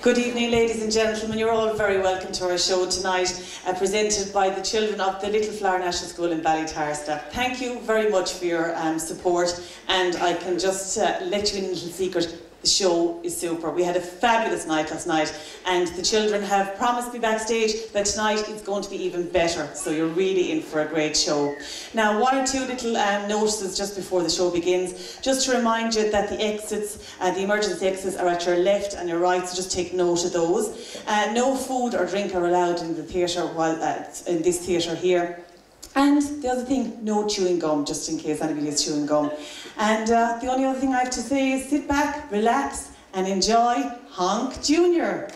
Good evening, ladies and gentlemen. You're all very welcome to our show tonight, presented by the children of the Little Flower National School in Ballytarsna. Thank you very much for your support, and I can just let you in a little secret. The show is super. We had a fabulous night last night, and the children have promised me backstage that tonight is going to be even better, so you're really in for a great show. Now, one or two little notices just before the show begins, just to remind you that the exits, the emergency exits are at your left and your right, so just take note of those. No food or drink are allowed in the theatre while in this theatre here. And the other thing, no chewing gum, just in case anybody is chewing gum. And the only other thing I have to say is sit back, relax, and enjoy Honk Jr.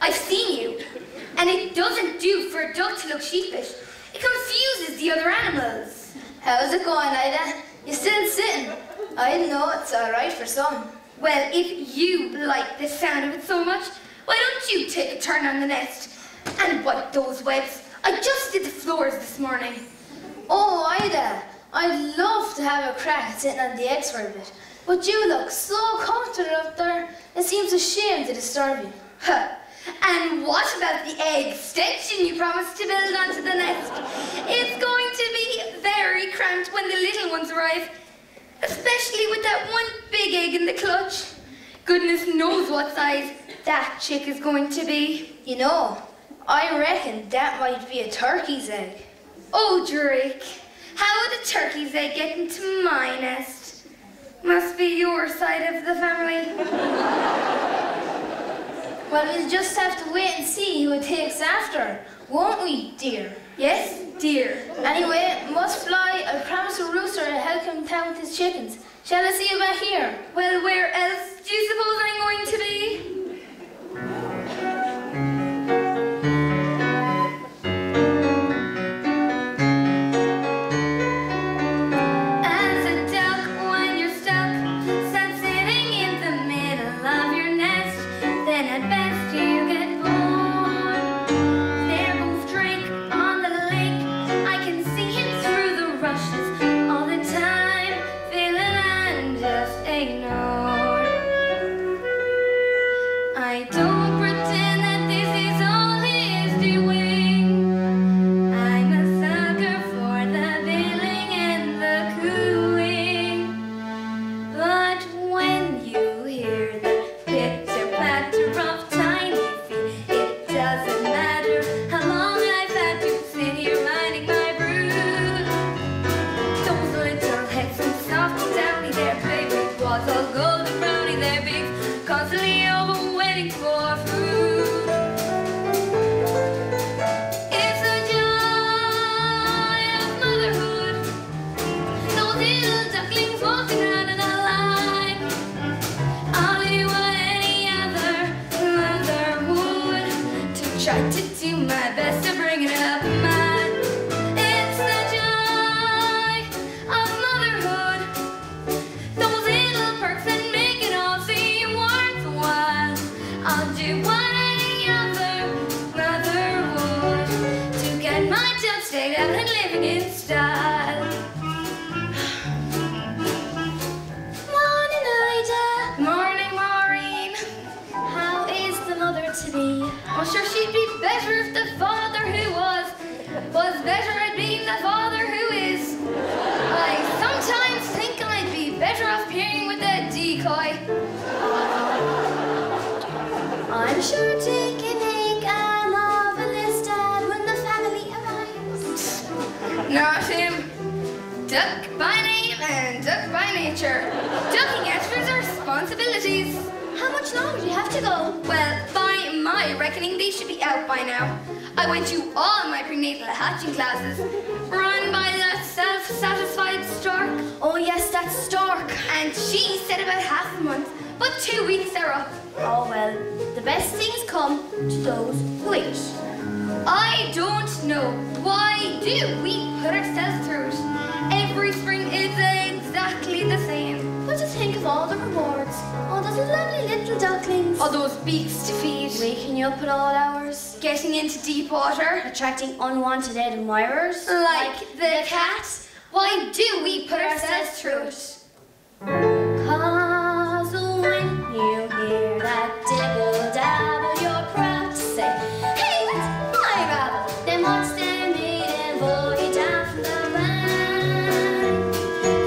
I've seen you. And it doesn't do for a duck to look sheepish. It confuses the other animals. How's it going, Ida? You still sitting? I know it's alright for some. Well, if you like the sound of it so much, why don't you take a turn on the nest and wipe those webs? I just did the floors this morning. Oh, Ida, I'd love to have a crack at sitting on the eggs for a bit. But you look so comfortable up there, it seems a shame to disturb you. Huh. And what about the egg extension you promised to build onto the nest? It's going to be very cramped when the little ones arrive, especially with that one big egg in the clutch. Goodness knows what size that chick is going to be. You know, I reckon that might be a turkey's egg. Oh, Drake, how would a turkey's egg get into my nest? Must be your side of the family. Well, we'll just have to wait and see who it takes after, won't we, dear? Yes, dear. Anyway, must fly. I promised a rooster to help him town with his chickens. Shall I see you back here? Well, where else do you suppose I'm going to be? I'm sure Dick can make a marvelous dad when the family arrives. Not him. Duck by name and duck by nature. Ducking extras are responsibilities. How much longer do you have to go? Well, by my reckoning, they should be out by now. I went to all my prenatal hatching classes, run by that self-satisfied stork. Oh yes, that stork. And she said about half a month, but 2 weeks are up. Oh well, the best things come to those who wait. I don't know. Why do we put ourselves through it? Every spring is exactly the same. But to think of all the rewards, all those lovely little ducklings. All those beaks to feed. Waking you up at all hours. Getting into deep water. Attracting unwanted admirers. Like the cat. Why do we put ourselves through it? 'Cause when you hear that dibble-dabble, you're proud to say, hey, that's my rabble. Then what's their maiden voyage down from the land?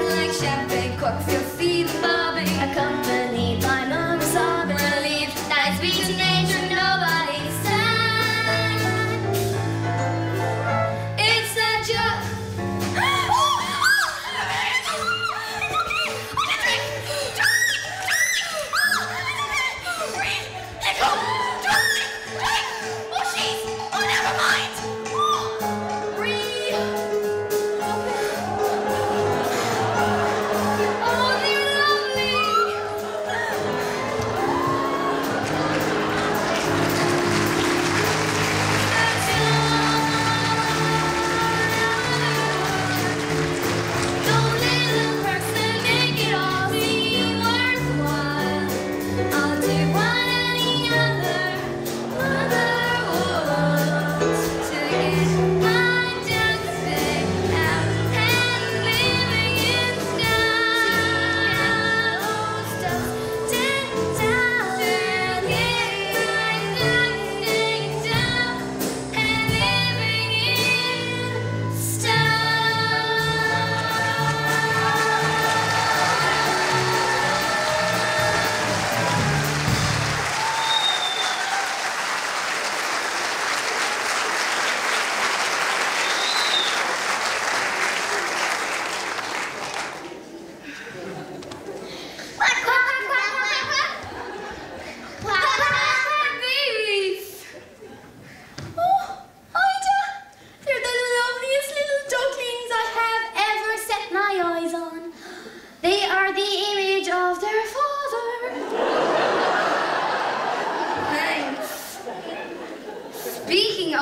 Like champagne corks, you'll see them bobbing, accompanied by mama sobbing. Relieved, nice beach in nature, nobody's sad. It's that joke.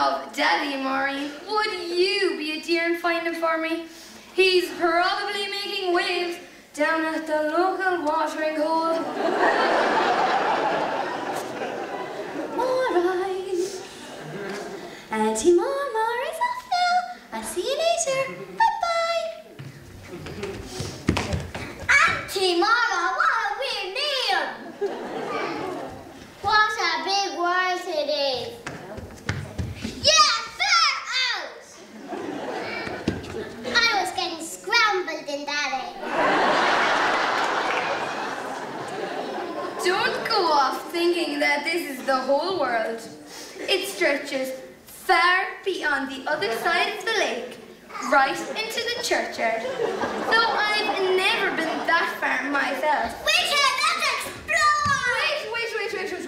of Daddy, Maureen, would you be a dear and find him for me? He's probably making waves down at the local watering hole. Alright. Auntie Marmar is off now. I'll see you later. Bye-bye. Auntie Marmar, what a weird name. What a big word it is. Yeah, fair out. I was getting scrambled in that egg. Don't go off thinking that this is the whole world. It stretches far beyond the other side of the lake, right into the churchyard. Though I've never been that far myself. Wait, let's explore!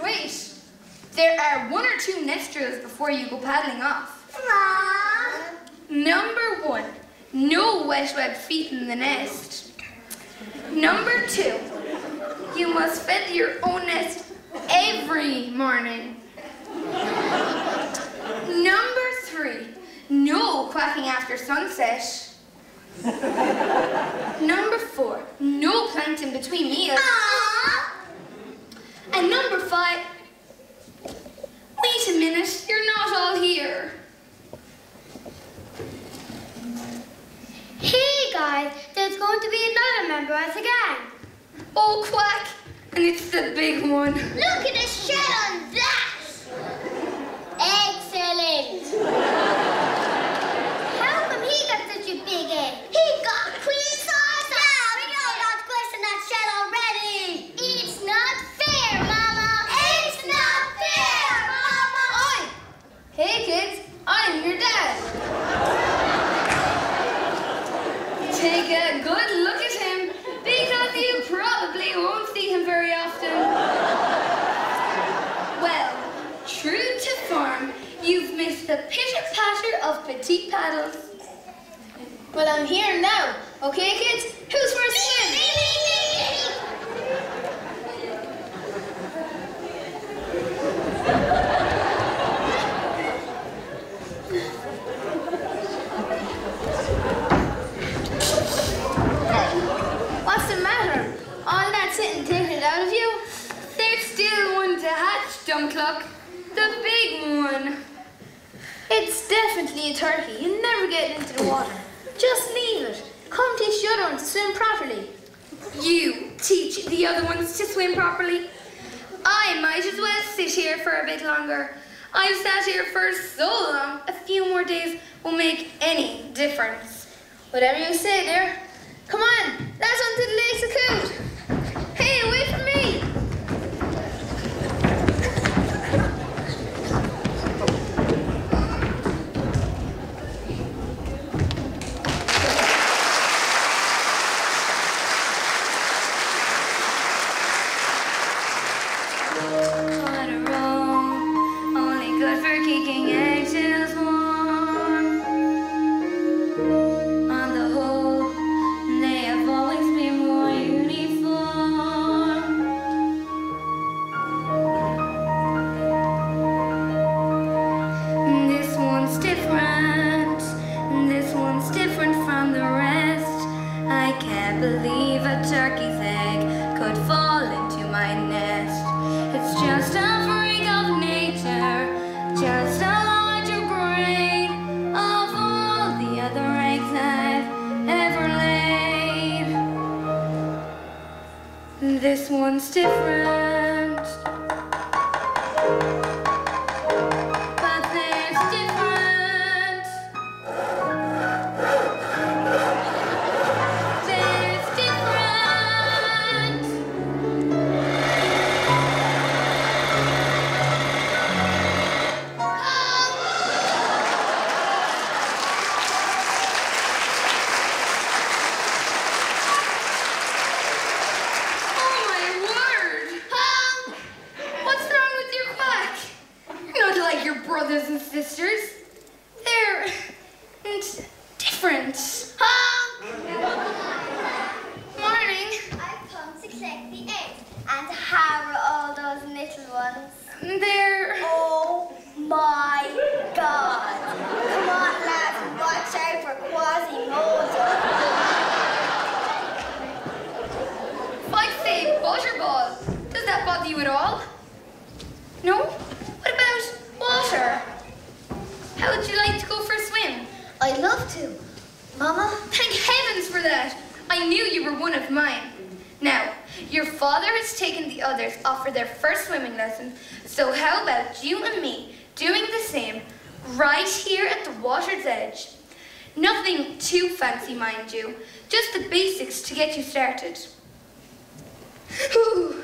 Wait. There are 1 or 2 nest drills before you go paddling off. Aww. Number 1, no wet webbed feet in the nest. Number 2, you must feather your own nest every morning. Number 3, no quacking after sunset. Number 4, no plankton between meals. Aww. And number 5, wait a minute, you're not all here. Hey guys, there's going to be another member of the gang. Oh, quack, and it's the big one. Look at the shell on that! Excellent! How come he got such a big egg? He got queen size! Yeah, we know not to question that shell already! It's not fair, Mama! It's not fair, Mama! Oi! Hey kids, I'm your dad. Take a good look at him, because you probably won't see him very often. Well, true to form, you've missed the pitter-patter of petite paddles. Well, I'm here now. Okay, kids? Who's for a swim? Me! What's the matter? All that sitting taking it out of you? There's still one to hatch, dumb cluck. The big one. It's definitely a turkey. You never get it into the water. Just leave it. Come teach the other ones to swim properly. You teach the other ones to swim properly? I might as well sit here for a bit longer. I've sat here for so long, a few more days won't make any difference. Whatever you say, dear. Come on, that's onto the lakes of Coot. Hey, away from me! On a roll, only good for kicking eggshells warm. On the whole, they have always been more uniform. This one's different. This one's different from the rest. I can't believe a turkey's egg could fall into my nest. It's just a freak of nature, just a larger grain of all the other eggs I've ever laid. This one's different, but there's different. There's different. Oh my word! Honk! What's wrong with your quack? You're not like your brothers and sisters. They're different. Honk! Morning. I've come to collect the eggs. And how are all those little ones? They're... Oh my God! thanks for that. I knew you were one of mine. Now, your father has taken the others off for their first swimming lesson, so how about you and me doing the same right here at the water's edge? Nothing too fancy, mind you, just the basics to get you started. Whew.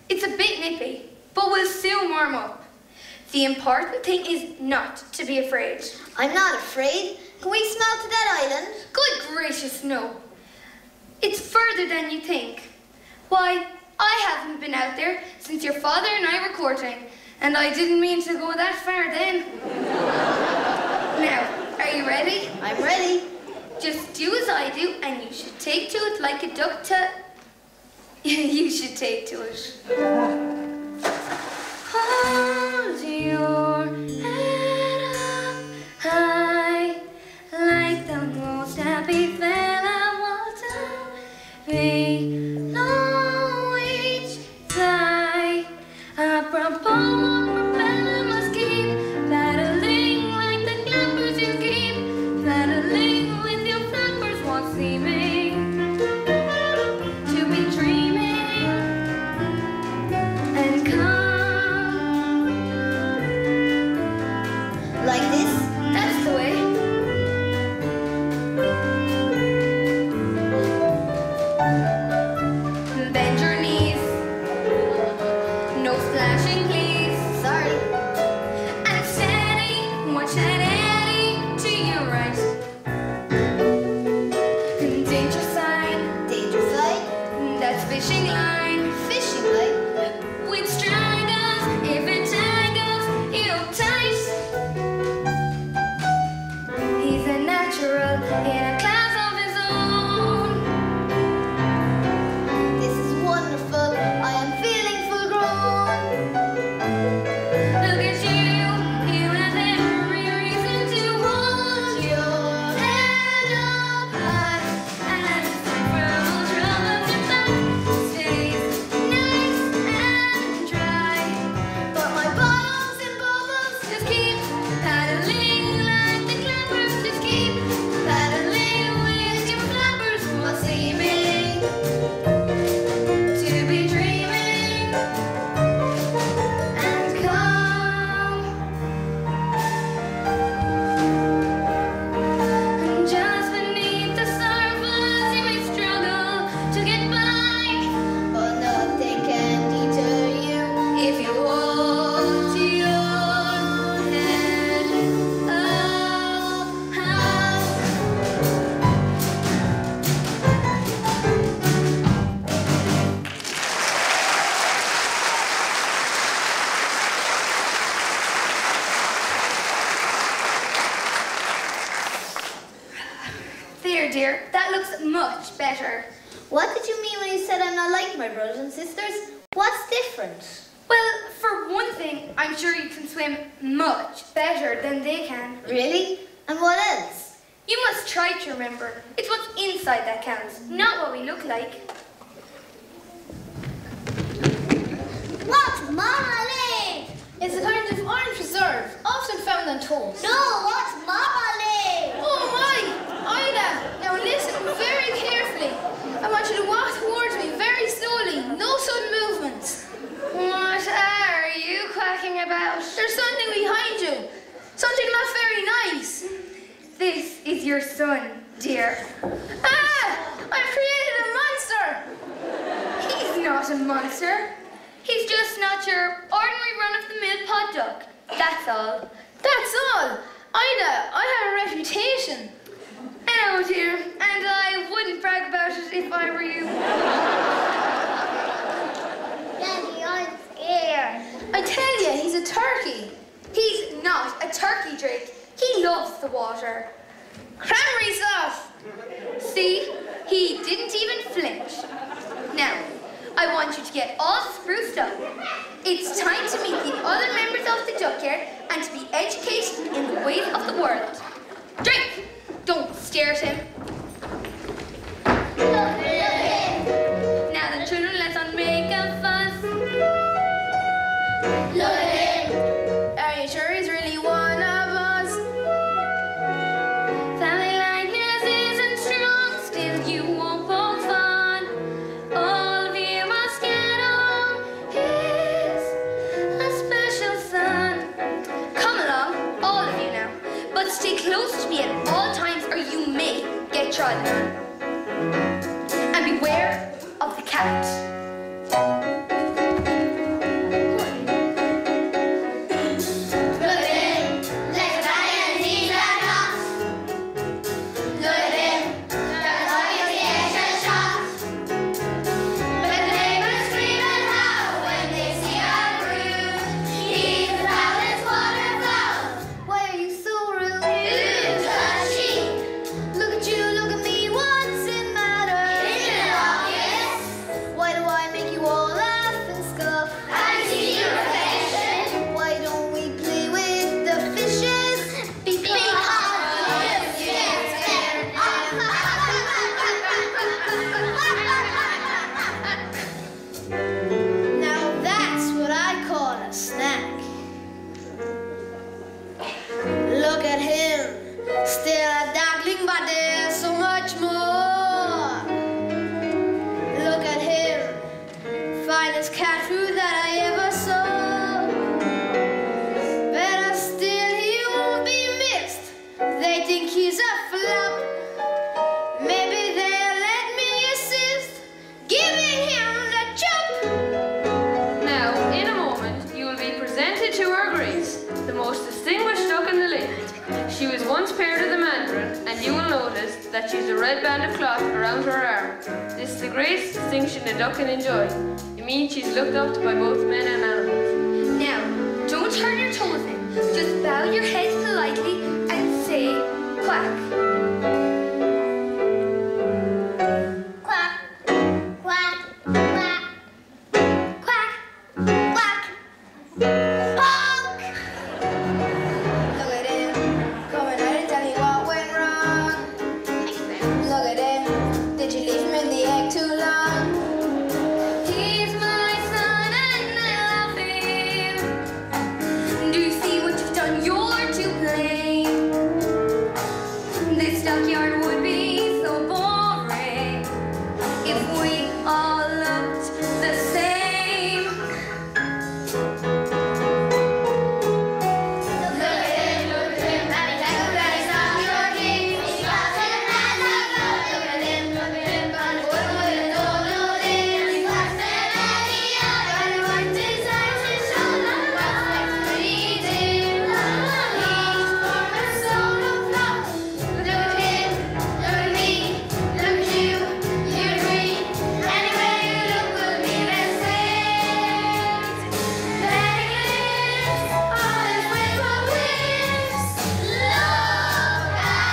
It's a bit nippy, but we'll soon warm up. The important thing is not to be afraid. I'm not afraid. Can we smell to that island? Good gracious, no. It's further than you think. Why, I haven't been out there since your father and I were courting, and I didn't mean to go that far then. Now, are you ready? I'm ready. Just do as I do, and you should take to it like a duck to... You should take to it. Hold your head up high, like the most happy fella waltzing below each thigh. Apropos, propeller must keep paddling like the clappers you keep paddling with your flappers while seeming to be dreaming and calm. Like this? That's the way. Bend your knees. No splashing, please. Sorry. And steady, watch that eddy to your right. Danger sign, Danger sign. that's fishing line. Fishing line. With strangles, if it tangles, you tight. He's a natural in a class of his own. This is wonderful. I am feeling full grown. Look at you have every reason to hold your head up high. And from all troubles your back stays nice and dry. But my bottoms and bubbles Just keep paddling like the clappers. Just keep paddling with your flappers while seeming to be dreaming and calm. And just beneath the surface you may struggle to get by, but nothing can deter you. if you hold your head up high. There, dear, that looks much better. What did you mean when you said I'm not like my brothers and sisters? What's different? Well, for one thing, I'm sure you can swim much better than they can. Really? And what else? You must try to remember. It's what's inside that counts, not what we look like. What's marmalade? It's a kind of orange preserve, often found on toast. No, what's marmalade? Oh my! Ida, now listen very carefully. I want you to walk towards me very slowly, no sudden movements. What are you quacking about? There's something behind you. Something not very nice. This is your son, dear. Ah! I've created a monster! He's not a monster. He's just not your ordinary run-of-the-mill pot duck. That's all. That's all. Ida, I have a reputation. I know, dear, and I wouldn't brag about it if I were you. Daddy, I'm scared. I tell you, he's a turkey. He's not a turkey, Drake. He loves the water. Cranberry sauce. See? He didn't even flinch. Now, I want you to get all spruced up. It's time to meet the other members of the duckyard and to be educated in the ways of the world. Drake! Don't stare at him. Now then, children, let's not make a fuss. Look at him. Are you sure he's really one of us? Family likeness isn't strong, still you of the cat. That she's a red band of cloth around her arm. This is the greatest distinction a duck can enjoy. It means she's looked up to by both men and animals. Now, don't turn your toes in. Just bow your head politely and say quack. Quack, quack, quack, quack, quack. Honk! Look at him, coming out and tell me what went wrong. Look at him, did you leave him in the egg too long? He's my son and I love him. Do you see what you've done? You're to blame. This stockyard would be so boring if we all looked the same. Look at him, happy tackle that is not your king. He's got him and a gun. Look at him, gone forward with a total in. He's less than any other. He worked his eyes and shoulder. What's next to eat him? He's from a soul of love. Look at him, look at me, look at you. You're green. Anywhere you look will be the same. There he lives, all his wings will wings. Look at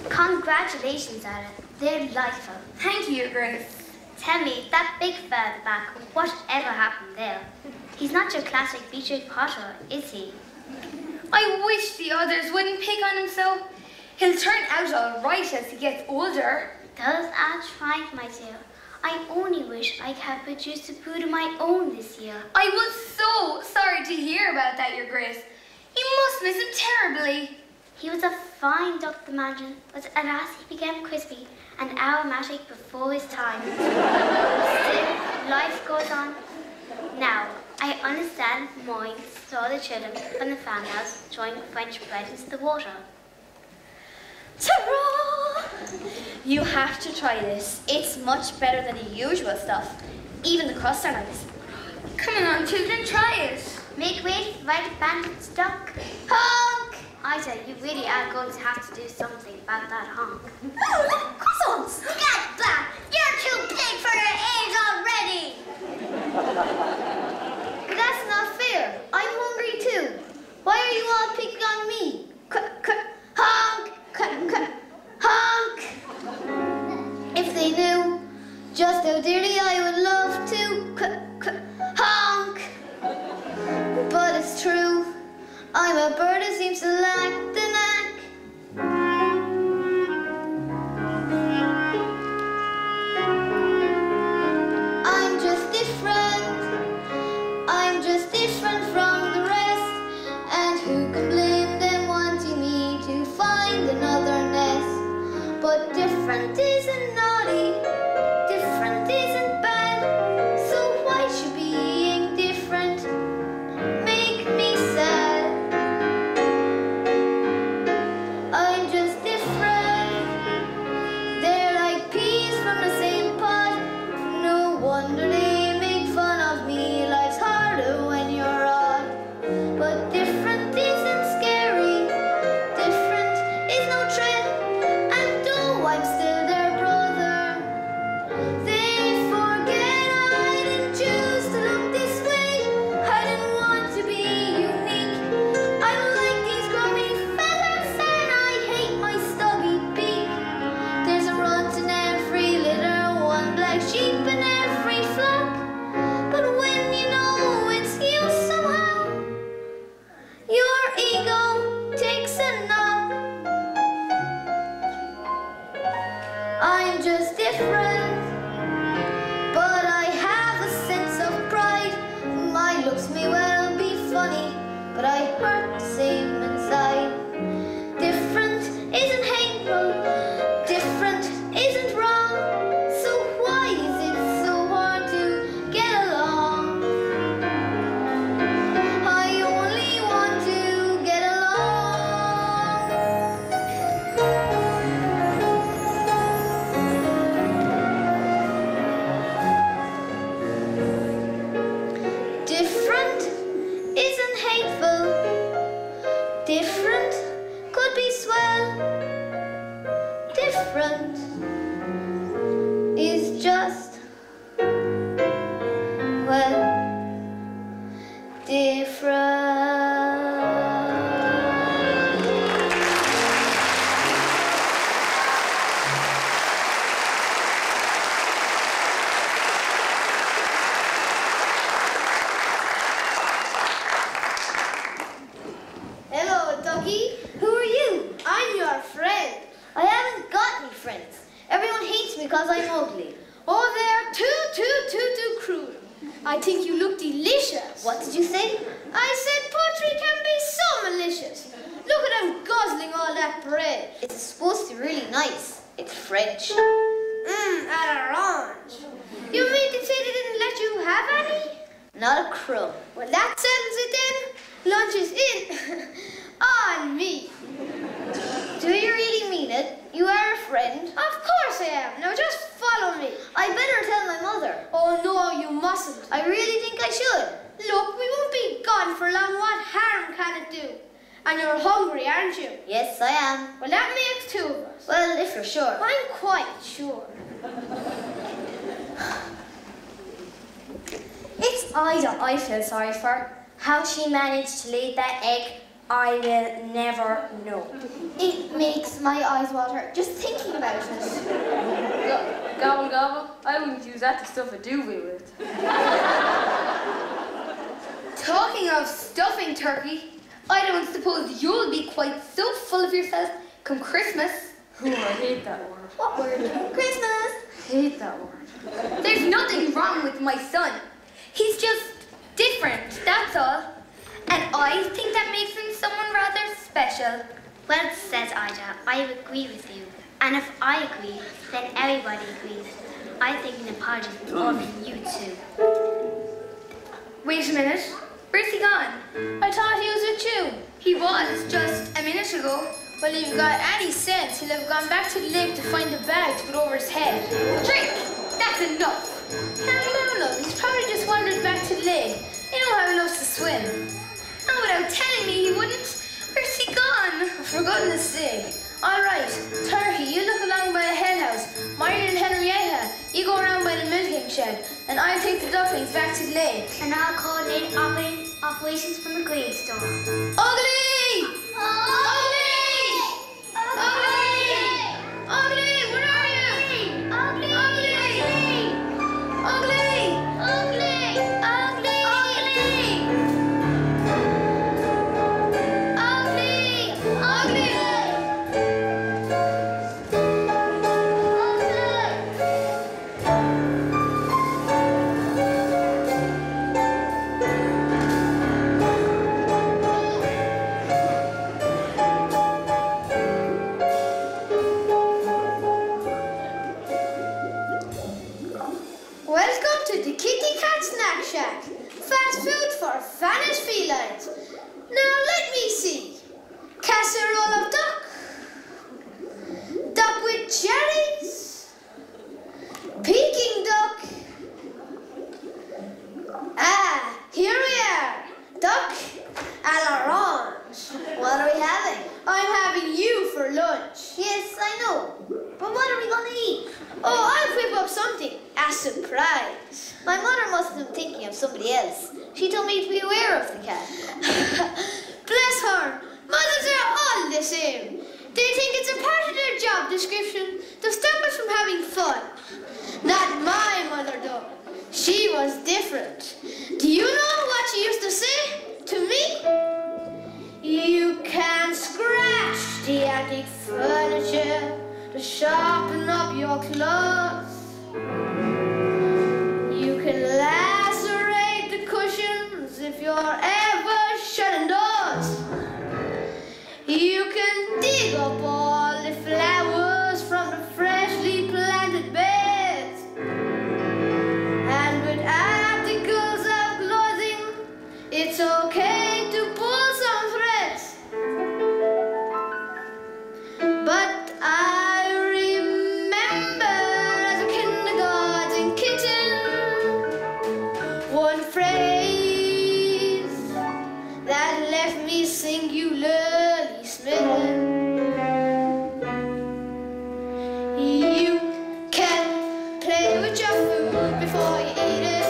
Congratulations, Anna. They're delightful. Thank you, Grace. Tell me, that big fella at the back, whatever happened there? He's not your classic Beatrice Potter, is he? I wish the others wouldn't pick on him so. He'll turn out all right as he gets older. Those are trying, my dear. I only wish I had produced a brood of my own this year. I was so sorry to hear about that, Your Grace. You must miss him terribly. He was a fine duck, the mandarin, but alas, he became crispy and aromatic before his time. Still, life goes on. Now, I understand Moyne saw the children from the farmhouse throwing French bread into the water. Ta-ra! You have to try this. It's much better than the usual stuff. Even the crusts are nice. Come on, children, try it. Make way for right bandit's duck. Honk! Ida, you really are going to have to do something about that honk. Oh, look, croissants! Look at that! You're too big for your age already! That's not fair. I'm hungry too. Why are you all picking on me? Honk! Honk! If they knew just how dearly I would love to honk. But it's true, I'm a bird who seems to lack the knack. I'm just different. Different isn't naughty, different isn't bad. So why should being different make me sad? I'm just different. They're like peas from the same pod. No wonder they make fun of me. Life's harder when you're odd. But different isn't scary. Different is no threat. And though I'm still their brother, they forget I didn't choose to look this way. I didn't want to be unique. I don't like these grubby feathers and I hate my stubby beak. There's a runt in every litter, one black sheep in every flock. But when you know it's you somehow, your ego takes a knock. I'm just different, but I have a sense of pride. My looks may well be funny, but I hurt the same inside. Different isn't hateful, different isn't wrong. So why is it so hard to get along? I only want to get along. Different isn't hateful. Different could be swell. Different is just, well, different. Hello, Ducky. Who are you? I'm your friend. I haven't got any friends. Everyone hates me because I'm ugly. Oh, they're too cruel. I think you look delicious. What did you say? I said poetry can be so malicious. Look at them guzzling all that bread. It's supposed to be really nice. It's French. An orange. You mean to say they didn't let you have any? Not a crumb. Well, that settles it then. Lunch is in. On me. Do you really mean it? You are a friend? Of course I am. Now just follow me. I better tell my mother. Oh no, you mustn't. I really think I should. Look, we won't be gone for long. What harm can it do? And you're hungry, aren't you? Yes, I am. Well, that makes two of us. Well, if you're sure. I'm quite sure. It's Ida I feel sorry for. How she managed to lay that egg, I will never know. It makes my eyes water just thinking about it. Gobble gobble, I wouldn't use that to stuff a duvet with. Talking of stuffing turkey, I don't suppose you'll be quite so full of yourself come Christmas. Ooh, I hate that word. What word? Christmas. Hate that word. There's nothing wrong with my son. He's just different, that's all. And I think that makes him someone rather special. Well said, Ida. I agree with you. And if I agree, then everybody agrees. I think an apology is for you too. Wait a minute. Where's he gone? I thought he was with you. He was just a minute ago. Well, if you've got any sense, he'll have gone back to the lake to find a bag to put over his head. Drink! That's enough. No, he's probably just wandered back to the lake. You know how he loves to swim. And without telling me he wouldn't. Where's he gone? For goodness sake. All right, Turkey, you look along by the hen house. Myron and Henrietta, you go around by the milking shed. And I'll take the ducklings back to the lake. And I'll coordinate operations from the gravestone. Ugly! Ugly! Ugly! Ugly! Where are you? Ugly! Ugly! Ugly! Ugly! Ugly! Ugly! vanish felines. Now let me see. Casserole of duck. Duck with cherries. Peking duck. Ah, here we are. Duck à l'orange. What are we having? I'm having you for lunch. Yes, I know. But what are we going to eat? Oh, I'll whip up something. A surprise. My mother must have been thinking of somebody else. She told me to be aware of the cat. Bless her. Mothers are all the same. They think it's a part of their job description to stop us from having fun. Not my mother, though. She was different. Do you know what she used to say to me? You can scratch the attic furniture to sharpen up your clothes. You can lacerate the cushions if you're ever shutting doors. You can dig up all the flowers from the freshly planted beds. And with articles of clothing, it's okay to pull some threads. But I remember as a kindergarten kitten, one phrase that left me singularly smitten. You can play with your food before you eat it.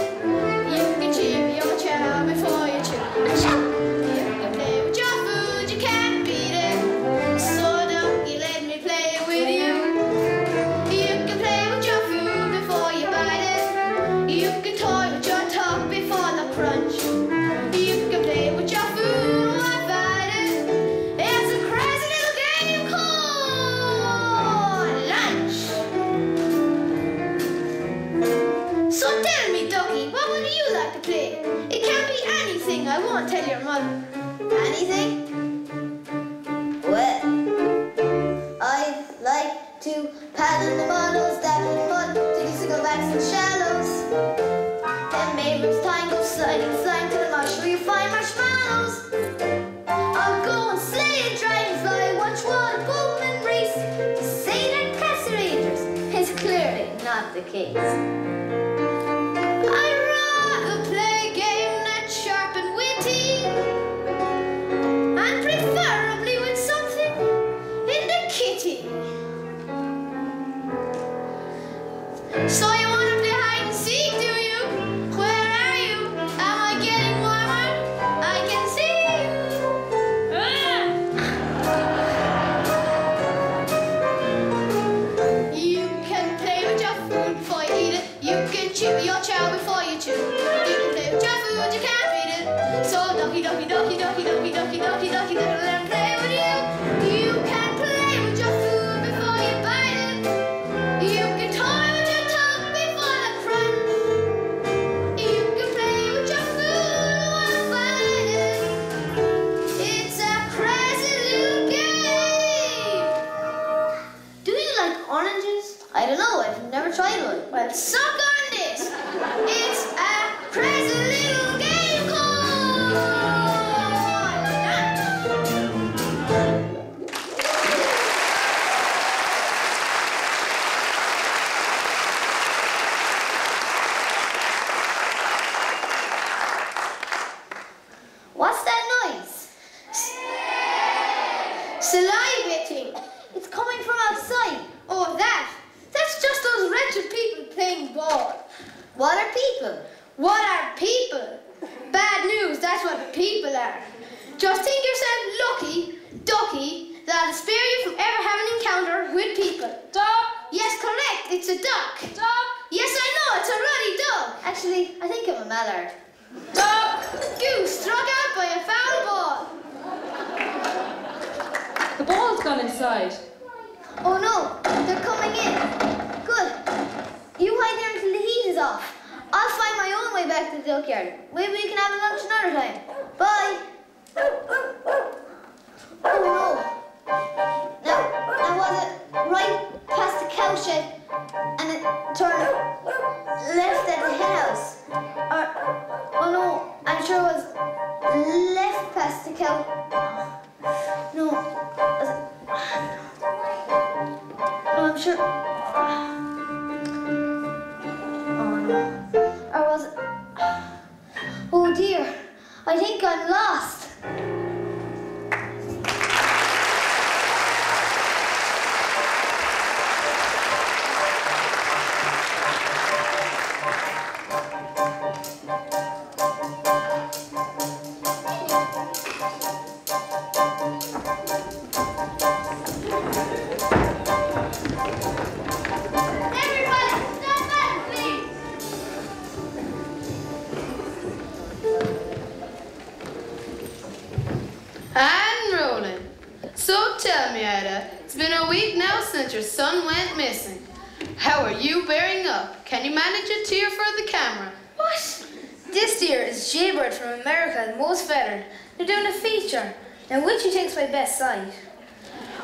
You can chew your chow before you chew. You can play with your food, you can't beat it. So don't you let me play with you. You can play with your food before you bite it. You can toy with your tongue before the crunch. You can play with your food while bite it. It's a crazy little game called lunch. So tell me, Ducky, what would you like to play? It can't be anything. I won't tell your mother. Anything? Well, I'd like to paddle the models, dab in the mud, dig sticklebacks and shallows. Then Mabel's tangle, sliding, slime to the marsh where you find marshmallows. I'll go and slay and try and fly, watch water boom and race. To say they're Castle Rangers is clearly not the case. I'd rather play a game that's sharp and witty, and preferably with something in the kitty. So you want to play hide and seek, do you? Where are you? Am I getting warmer? I can see you. You can play with your food before you eat it. You can chew your chow before you chew. You can play with your food, you can't beat it. So ducky, ducky, ducky, ducky, ducky, ducky, ducky, ducky, let me play with you. You can play with your food before you bite it. You can toy with your tongue before the crunch. You can play with your food while bite it. It's a crazy little game. Do you like oranges? I don't know, I've never tried one. Well, suck on this. It's a crazy little game called lunch. What's that noise? Salivating. It's coming from outside. Oh, that's just those wretched people playing ball. What are people? What are people? Bad news, that's what the people are. Just think yourself lucky, ducky, that'll spare you from ever having an encounter with people. Duck? Yes, correct, it's a duck. Duck? Yes, I know, it's a ruddy duck. Actually, I think I'm a mallard. Duck! Goose struck out by a foul ball. The ball's gone inside. Oh no, they're coming in. Good. You hide there until the heat is off. I'll find my own way back to the duckyard. Maybe we can have lunch another time. Bye. Oh no. Now was it right past the cow shed and it turned left at the hen house? Or, oh no, I'm sure it was left past the cow. No. No, I'm sure. Oh no. Or was it? Oh dear. I think I'm lost. And rolling. So tell me, Ida, it's been a week now since your son went missing. How are you bearing up? Can you manage a tear for the camera? What? This deer is Jaybird from America, most feathered. They're doing a feature. Now, which you think's my best side?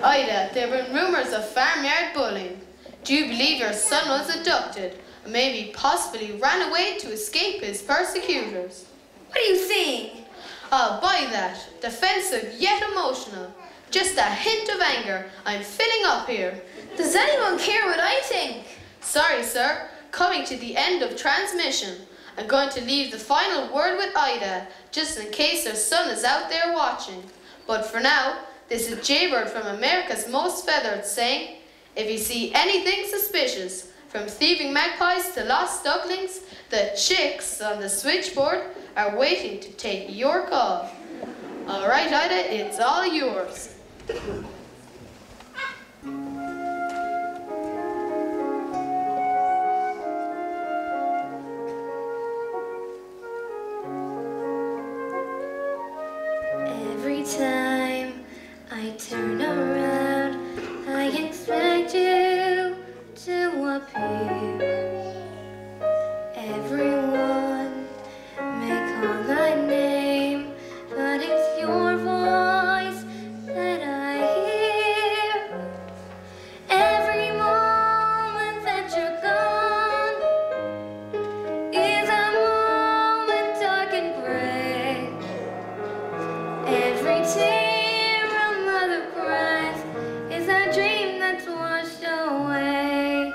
Ida, there have been rumours of farmyard bullying. Do you believe your son was abducted, or maybe possibly ran away to escape his persecutors? What are you saying? I'll buy that. Defensive yet emotional. Just a hint of anger. I'm filling up here. Does anyone care what I think? Sorry, sir. Coming to the end of transmission. I'm going to leave the final word with Ida, just in case her son is out there watching. But for now, this is Jaybird from America's Most Feathered saying, if you see anything suspicious, from thieving magpies to lost ducklings, the chicks on the switchboard are waiting to take your call. All right, Ida, it's all yours. Every time I turn around, I expect you to appear. Everyone may call my name, but it's your voice that I hear. Every moment that you're gone is a moment dark and gray. Every tear a mother cries is a dream that's washed away.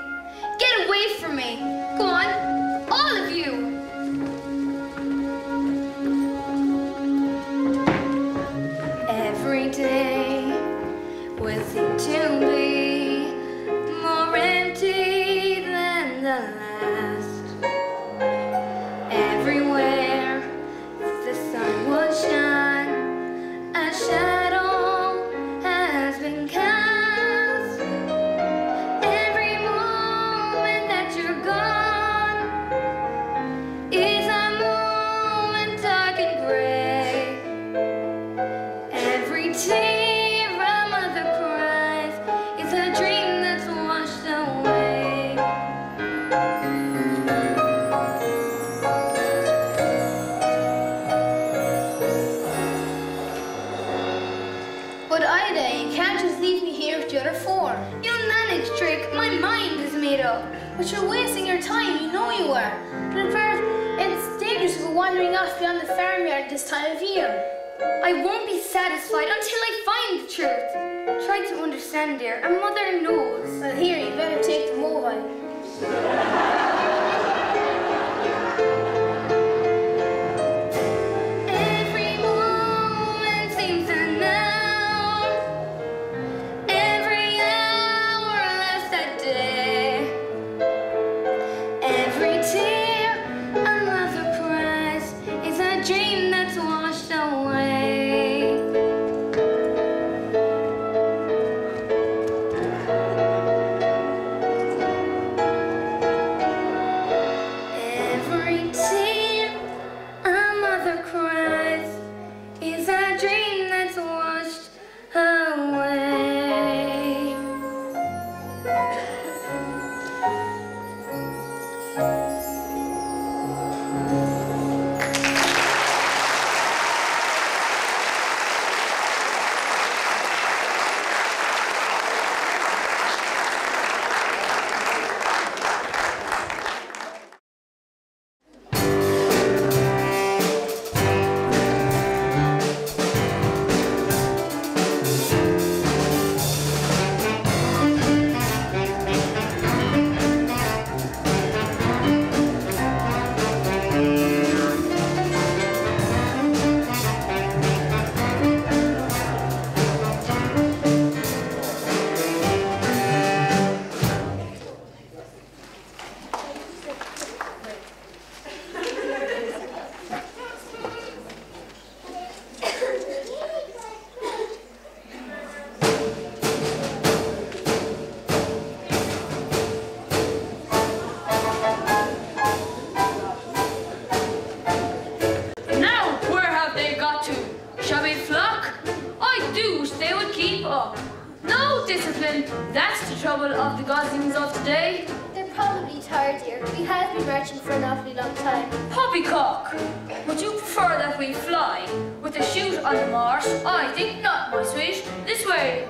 Get away from me. Go on, all of you. Every day will seem to be more empty than the last. Everywhere the sun will shine, a shadow has been cast. Every moment that you're gone is a moment dark and gray. Every tear a mother cries is a dream that's washed away. But Ida, you can't just leave me here with the other four. You'll manage, Trick. My mind is made up. But you're wasting your time, you know you are. But apart, it's dangerous if we're wandering off beyond the farmyard this time of year. I won't be satisfied until I find the truth. Try to understand, dear. A mother knows. Well, here, you better take the mobile. Every moment seems an hour. Every hour lasts a day. Every tear a mother cries is a dream that's washed away. shabby flock. I do wish they would keep up. No discipline, that's the trouble of the goslings of today. They're probably tired, dear. We have been marching for an awfully long time. Poppycock, would you prefer that we fly with a chute on the marsh? I think not, my sweet. This way.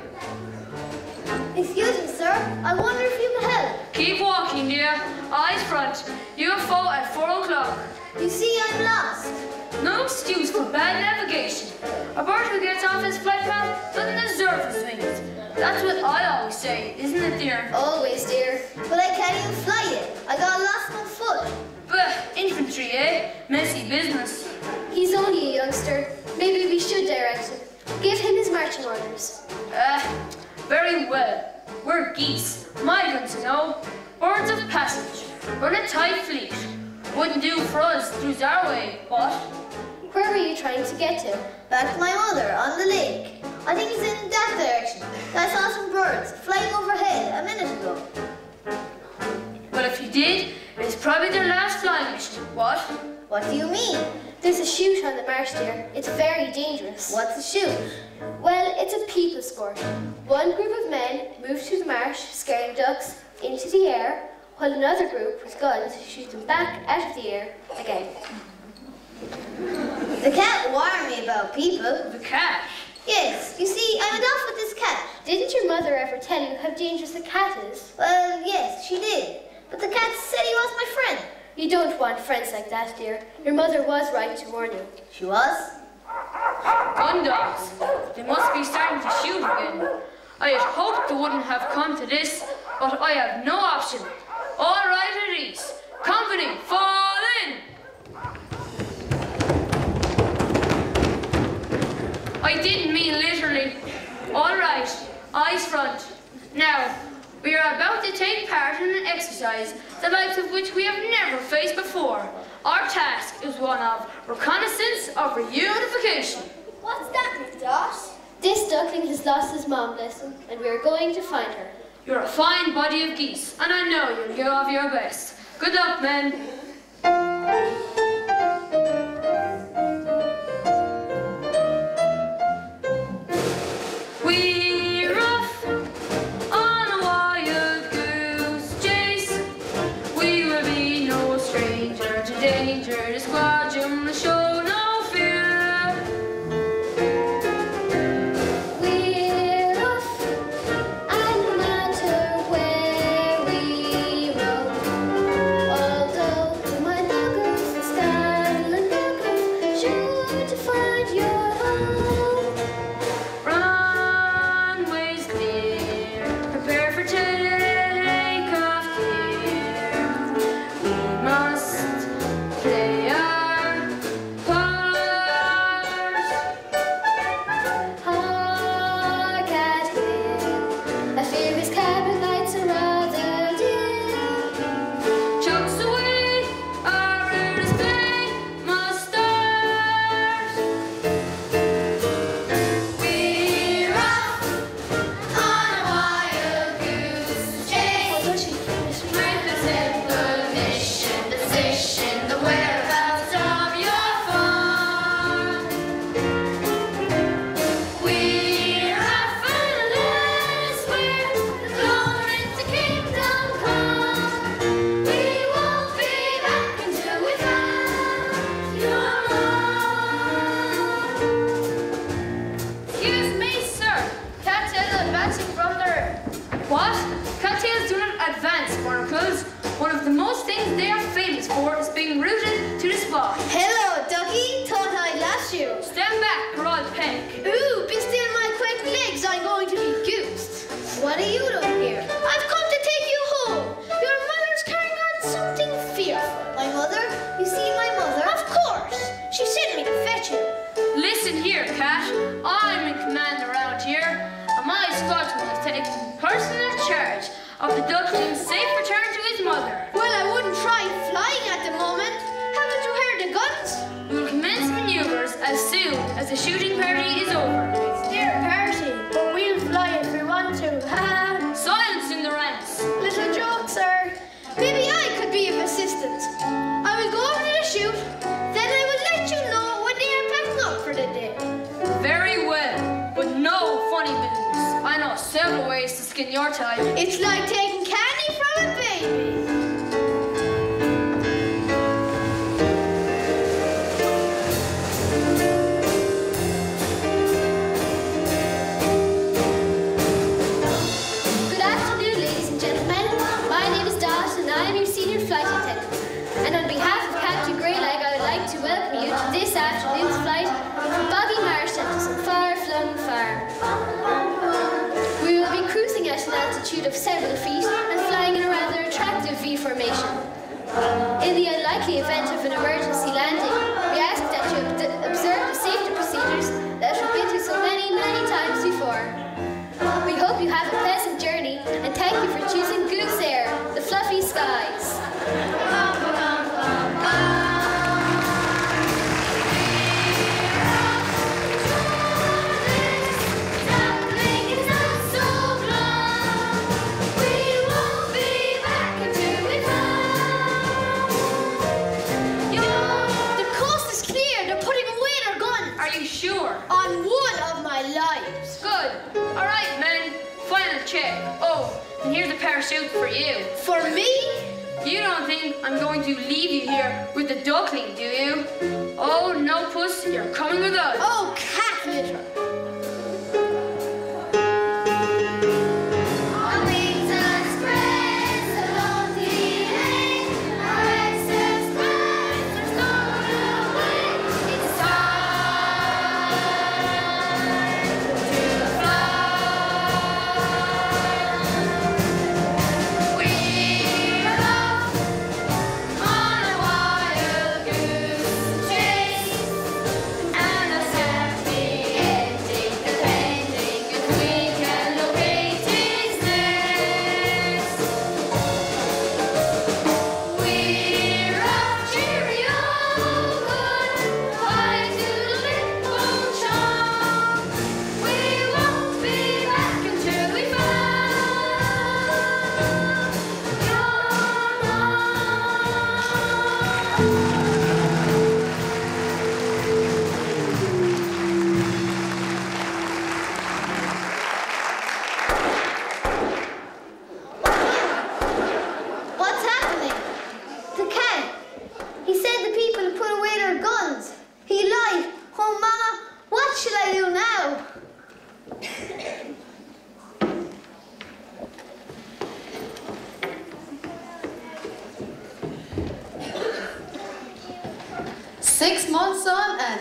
Excuse me, sir. I wonder if you can help. Keep walking, dear. Eyes front. UFO at 4 o'clock. You see, I'm lost. No excuse for bad navigation. A bird who gets off his flight path doesn't deserve his wings. That's what I always say, isn't it, dear? Always, dear. But I can't even fly it. I got lost on foot. But infantry, eh? Messy business. He's only a youngster. Maybe we should direct him. Give him his marching orders. Very well. We're geese. Migrants, you know. Birds of passage. We're in a tight fleet. Wouldn't do for us through our way, what? Where were you trying to get to? Back to my mother, on the lake. I think it's in that direction. I saw some birds flying overhead a minute ago. Well, if you did, it's probably their last flying mission, what? What do you mean? There's a chute on the marsh, dear. It's very dangerous. What's a chute? Well, it's a people sport. One group of men move through the marsh, scaring ducks into the air, while another group with guns shoot them back out of the air again. The cat warned me about people. The cat? Yes, you see, I went off with this cat. Didn't your mother ever tell you how dangerous a cat is? Well, yes, she did. But the cat said he was my friend. You don't want friends like that, dear. Your mother was right to warn you. She was? Gun dogs. They must be starting to shoot again. I had hoped they wouldn't have come to this, but I have no option. All right at ease. Company, fall in! I didn't mean literally. All right, eyes front. Now, we are about to take part in an exercise, the likes of which we have never faced before. Our task is one of reconnaissance of reunification. What's that, McDosh? This duckling has lost his mom, bless him, and we are going to find her. You're a fine body of geese, and I know you'll give your best. Good luck, men. We're off on a wild goose chase. We will be no stranger to danger. The squadron will show no fear. We're off, and no matter where we roam, although we might look off the style and look off, sure to find your home. Runways clear, prepare for takeoff, dear. We must play our parts. Hark at him, I fear his cabin lights are rather dim. Chokes away, our earnest pain must start. We're off on a wild goose chase. With a simple mission, position the whereabouts of your farm. We're off unless we're blown into kingdom come. We won't be back until we find your mom. Excuse me, sir. Cattails advancing from the river. What? Cattails do not advance, barnacles. One of the most things they are famous for is being rooted to the spot. Hello, ducky. Thought I'd lost you. Stand back, broad peg. Ooh, be still my quick legs. I'm going to be goosed. What are you doing here? I've come to take you home. Your mother's carrying on something fearful. My mother? You see my mother? Of course. She sent me to fetch you. Listen here, Cat. I'm in command around here, and my squadron has taken personal charge of the duckling's safe return to his mother. Well, I wouldn't try flying at the moment. Haven't you heard the guns? We will commence maneuvers as soon as the shooting party is over. It's their party, but we'll fly if we want to. Ha! Silence in the ranks. Little joke, sir. Maybe I could be of assistance. I will go over to the chute, then I will let you know when they are packing up for the day. your time. It's like taking candy from a baby. Good afternoon, ladies and gentlemen. My name is Dot, and I am your senior flight attendant. And on behalf of Captain Greylag, I would like to welcome you to this afternoon's flight from Boggy Marshland to some far-flung farm. We will be cruising at an altitude of several feet and flying in a rather attractive V formation. In the unlikely event of an emergency landing, we ask that you observe the safety procedures that have been through so many, many times before. We hope you have a pleasant journey and thank you for choosing Goose Air, the fluffy skies. On one of my lives. Good. All right, men. Final check. Oh, and here's a parachute for you. For me? You don't think I'm going to leave you here with the duckling, do you? Oh, no, puss. You're coming with us. Oh, cat litter.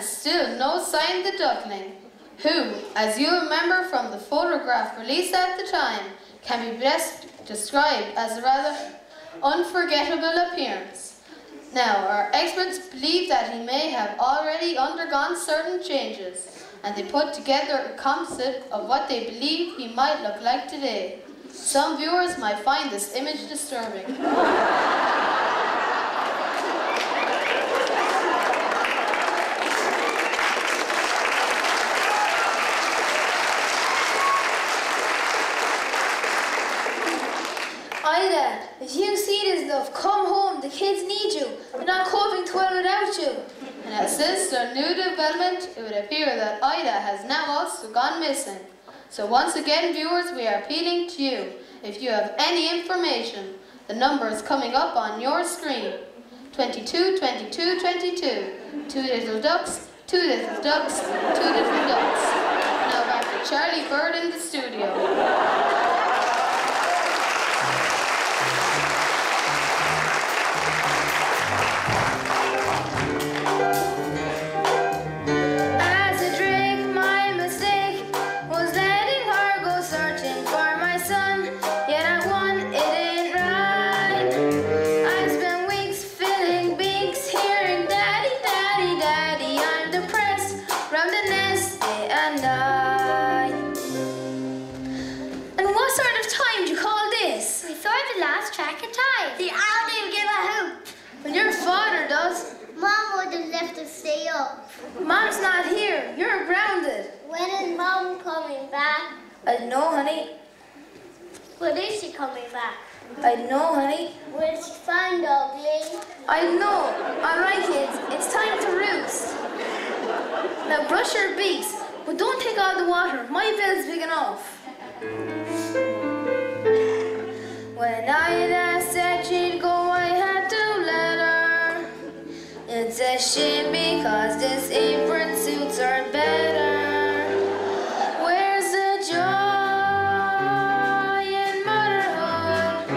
Still no sign of the duckling, who, as you remember from the photograph released at the time, can be best described as a rather unforgettable appearance. Now, our experts believe that he may have already undergone certain changes, and they put together a composite of what they believe he might look like today. Some viewers might find this image disturbing. Ida, if you see this love, come home. The kids need you. They're not coping too well without you. And as this is a new development, it would appear that Ida has now also gone missing. So once again, viewers, we are appealing to you. If you have any information, the number is coming up on your screen. 22, 22, 22. 2 little ducks, 2 little ducks, 2 little ducks. Now back to Charlie Bird in the studio. The owl didn't give a hoot. Well, your father does. Mom would have left us stay up. Mom's not here. You're grounded. When is Mom coming back? I don't know, honey. When is she coming back? I don't know, honey. Will she find Ugly? I don't know. All right, kids. It's time to roost. Now brush your beaks, but don't take all the water. My bell's big enough. When Ida said she'd go, I had to let her. It's a shame because this apron suits her better. Where's the joy in motherhood?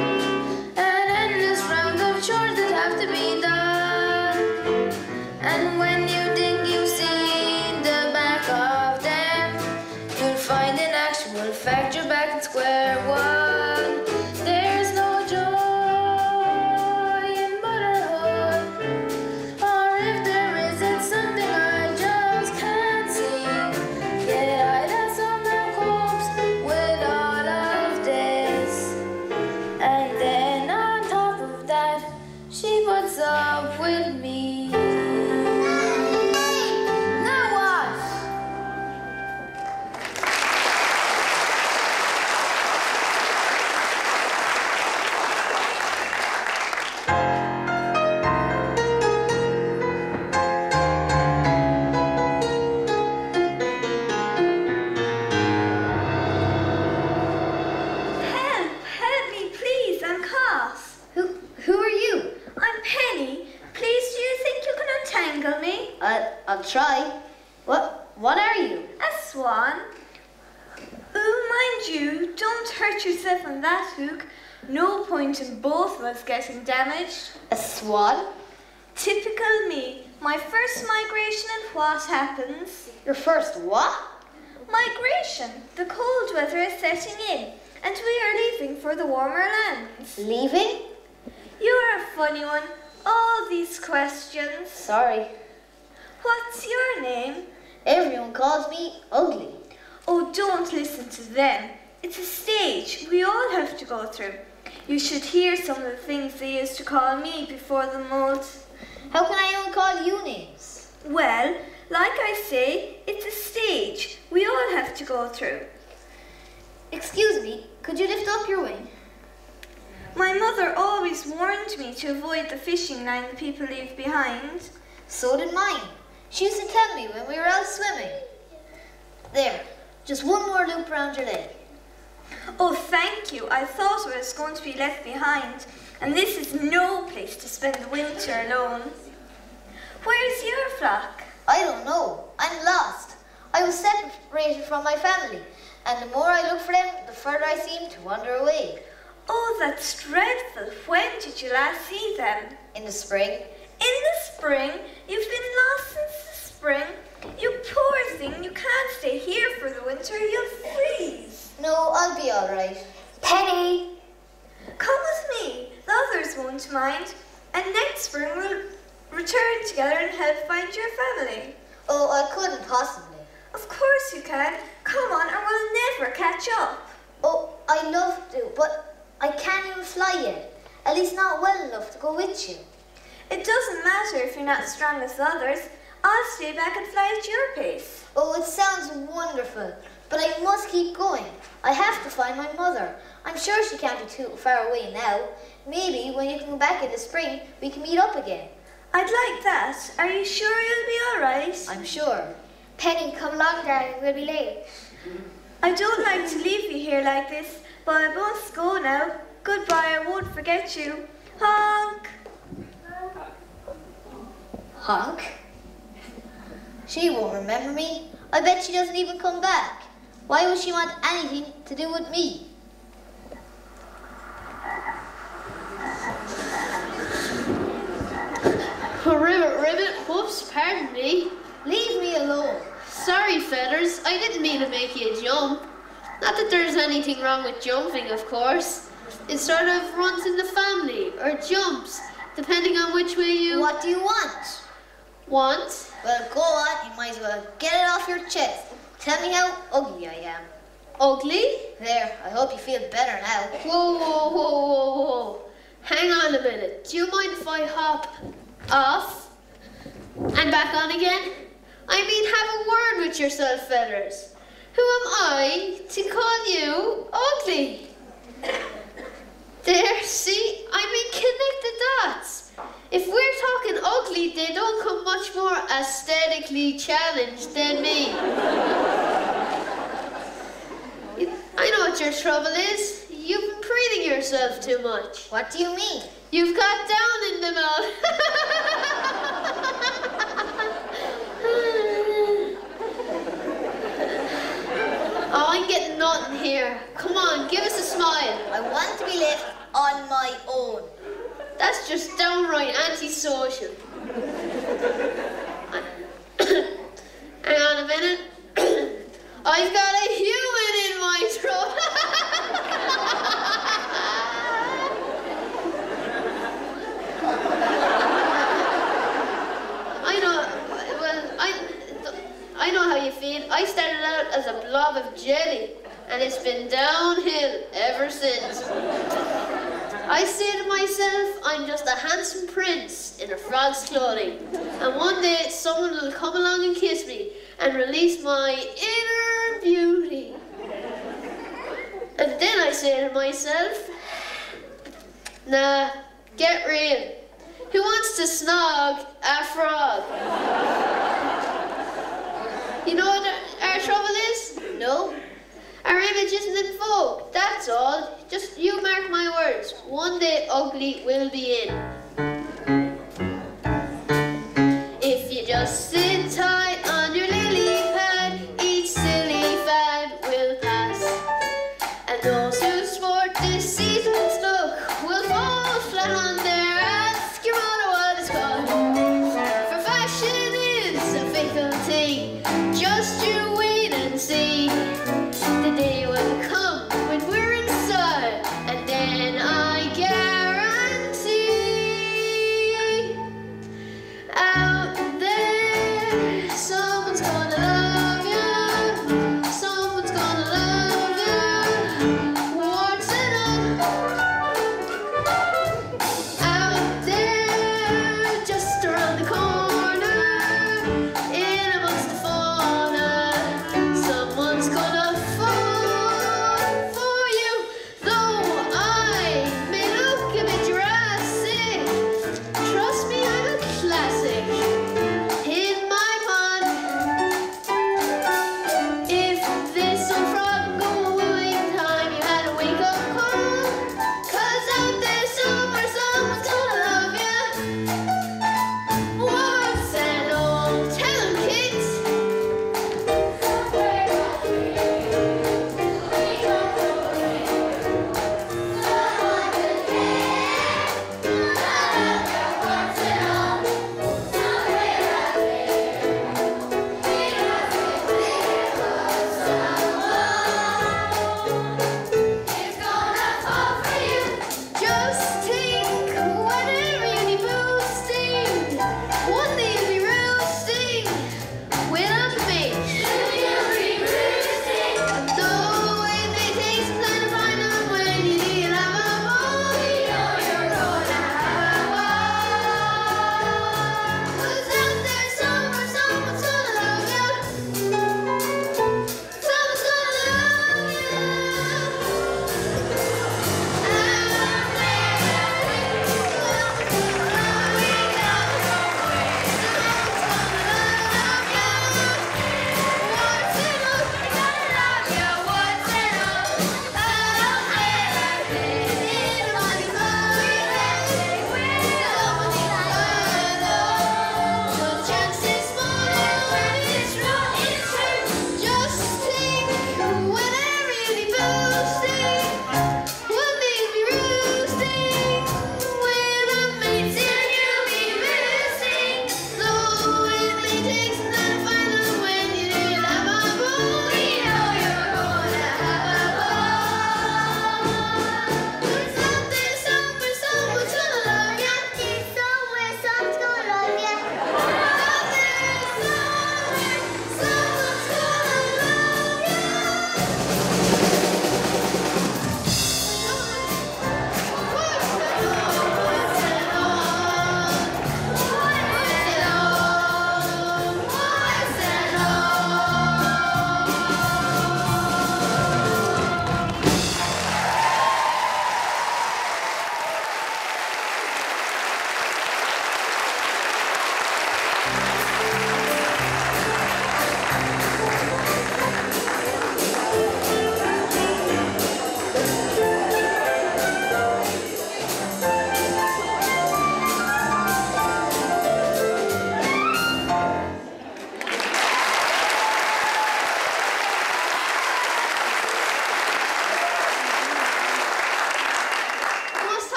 An endless round of chores that have to be done. And when you think you've seen the back of them, you'll find in actual fact you're back at square one. There's no joy in motherhood, or if there is, it's something I just can't see. Yet Ida somehow copes with all of this, and then on top of that, she puts up with me. Now what? Help me, please, I'm Cass. Who are you? I'm Penny. Please, do you think you can untangle me? I'll try. What are you? A swan. Oh, mind you, don't hurt yourself on that hook. No point in both of us getting damaged. A swan? Typical me. My first migration and what happens? Your first what? Migration. The cold weather is setting in, and we are leaving for the warmer lands. Leaving? You're a funny one. All these questions. Sorry. What's your name? Everyone calls me ugly. Oh, don't listen to them. It's a stage we all have to go through. You should hear some of the things they used to call me before the mold. How can I only call you names? Well, like I say, it's a stage we all have to go through. Excuse me, could you lift up your wing? My mother always warned me to avoid the fishing line the people leave behind. So did mine. She used to tell me when we were out swimming. There, just one more loop around your leg. Oh, thank you. I thought I was going to be left behind, and this is no place to spend the winter alone. Where's your flock? I don't know. I'm lost. I was separated from my family, and the more I look for them, the further I seem to wander away. Oh, that's dreadful. When did you last see them? In the spring. In the spring? You've been lost since the spring? You poor thing, you can't stay here for the winter. You'll freeze. No, I'll be all right. Penny! Come with me. The others won't mind. And next spring we'll return together and help find your family. Oh, I couldn't possibly. Of course you can. Come on, or we'll never catch up. Oh, I'd love to, but I can't even fly yet. At least not well enough to go with you. It doesn't matter if you're not as strong as the others. I'll stay back and fly at your pace. Oh, it sounds wonderful, but I must keep going. I have to find my mother. I'm sure she can't be too far away now. Maybe when you come back in the spring, we can meet up again. I'd like that. Are you sure you'll be all right? I'm sure. Penny, come along, darling. We'll be late. I don't like to leave you here like this, but I must go now. Goodbye, I won't forget you. Honk! Honk? She won't remember me. I bet she doesn't even come back. Why would she want anything to do with me? Ribbit, whoops, pardon me. Leave me alone. Sorry, Feathers, I didn't mean to make you jump. Not that there's anything wrong with jumping, of course. It sort of runs in the family, or jumps, depending on which way you... What do you want? Want? Well, go on. You might as well get it off your chest. Tell me how ugly I am. Ugly? There, I hope you feel better now. Whoa. Hang on a minute. Do you mind if I hop off and back on again? I mean, have a word with yourself, Feathers. Who am I to call you ugly? There, see? I mean, connect the dots. If we're talking ugly, they don't come much more aesthetically challenged than me. I know what your trouble is. You've been pretty feeding yourself too much. What do you mean? You've got down in the mouth. Oh, I'm getting nothing here. Come on, give us a smile. I want to be left on my own. That's just downright antisocial. Hang on a minute. I've got a human in my throat. I know how you feel. I started out as a blob of jelly, and it's been downhill ever since. I say to myself, I'm just a handsome prince in a frog's clothing, and one day someone will come along and kiss me and release my inner beauty. And then I say to myself, nah, get real. Who wants to snog a frog? You know what our trouble is? No? Our image isn't in vogue, that's all. Just you mark my words. One day ugly will be in. If you just sit tight on your lily pad, each silly fad will pass. And those who sport this season's look will fall flat on their ass. Your mother what it's called. For fashion is a fickle thing. Just you wait and see. The day will come when we're in style, and then I guarantee out there someone's gonna love you, someone's gonna love you, warts and all. Out there, just around the corner, in amongst the fauna.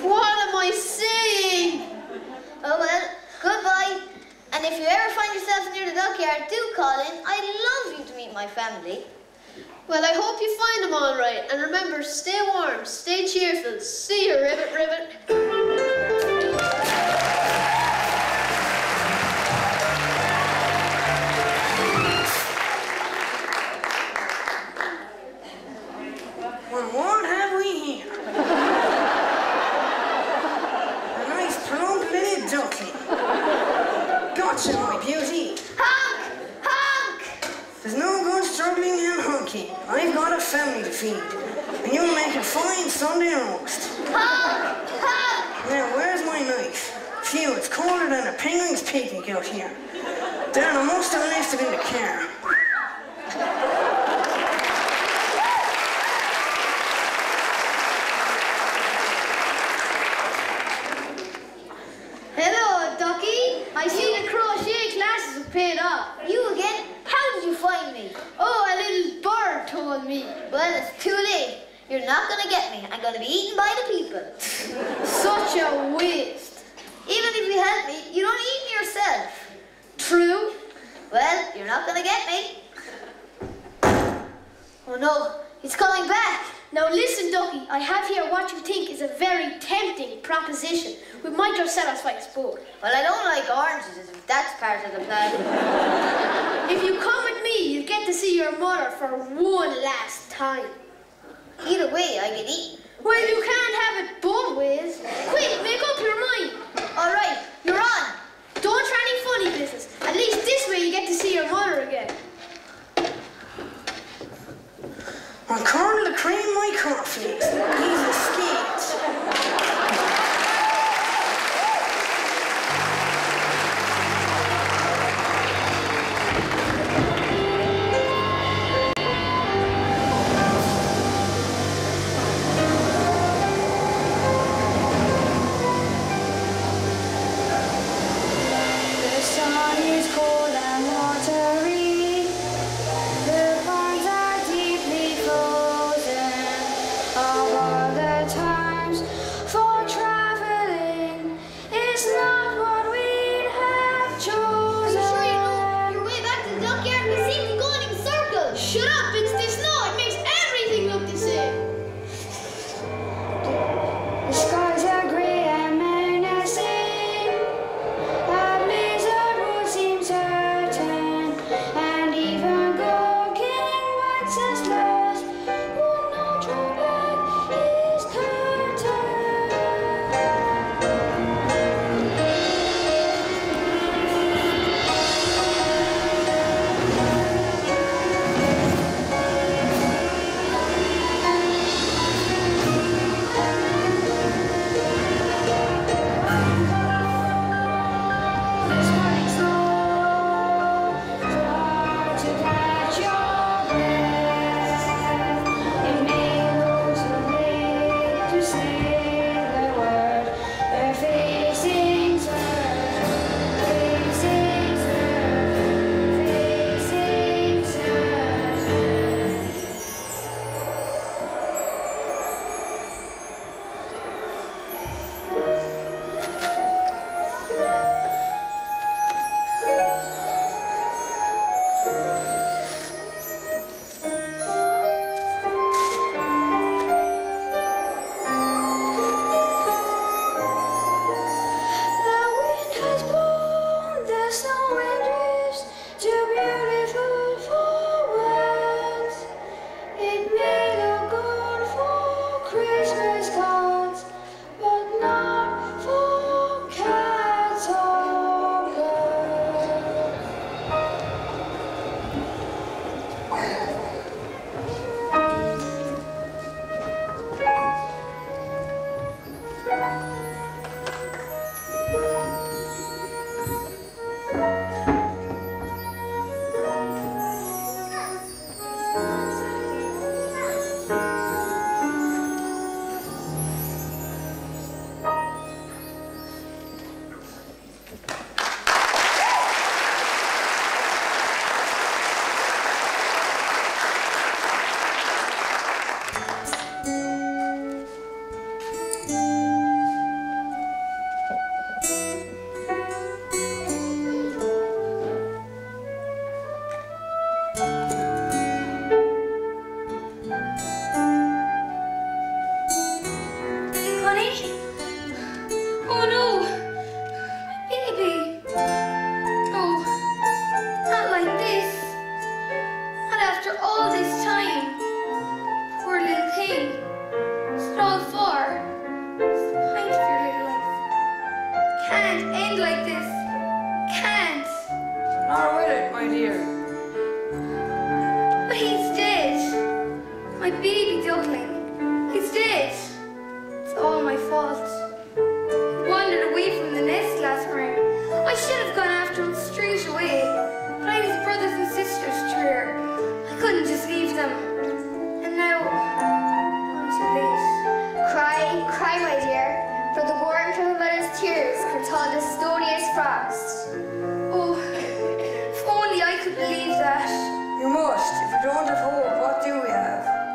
What am I saying? Oh well, goodbye. And if you ever find yourself near the dockyard, do call in. I'd love you to meet my family. Well, I hope you find them all right. And remember, stay warm, stay cheerful. See you, Ribbit Ribbit. Well, what have we here? A nice plump little duckling. Gotcha, my beauty. Honk! Honk! There's no good struggling and honking. I've got a family to feed. And you'll make a fine Sunday roast. Honk! Honk! Now, where's my knife? Phew, it's colder than a penguin's picnic out here. Darn, I must have left it in the car. Hello, Ducky. I see the crochet classes have paid off. You again? How did you find me? Oh, a little bird told me. Well, it's too late. You're not going to get me. I'm going to be eaten by the people. Such a waste. Even if you help me, you don't eat me yourself. True. Well, you're not going to get me. Oh no, he's coming back. Now listen, Ducky, I have here what you think is a very tempting proposition. We might just satisfy us both. Well, I don't like oranges, if that's part of the plan. If you come with me, you'll get to see your mother for one last time. Either way, I get eaten. Well, you can't have it both ways. Quick, make up your mind. All right, you're on. Don't try any funny business. At least this way you get to see your mother again. Well, Colonel to cream my cornflakes. He's a skate. baby duckling. He's dead. It's all my fault. He wandered away from the nest last spring. I should have gone after him straight away. But I had his brothers and sisters to rear. I couldn't just leave them. And now, I'm too late. Cry, cry, my dear, for the warmth of a mother's tears can thaw the stoniest frost. Oh, if only I could believe that. You must. If we don't have hope, what do we have?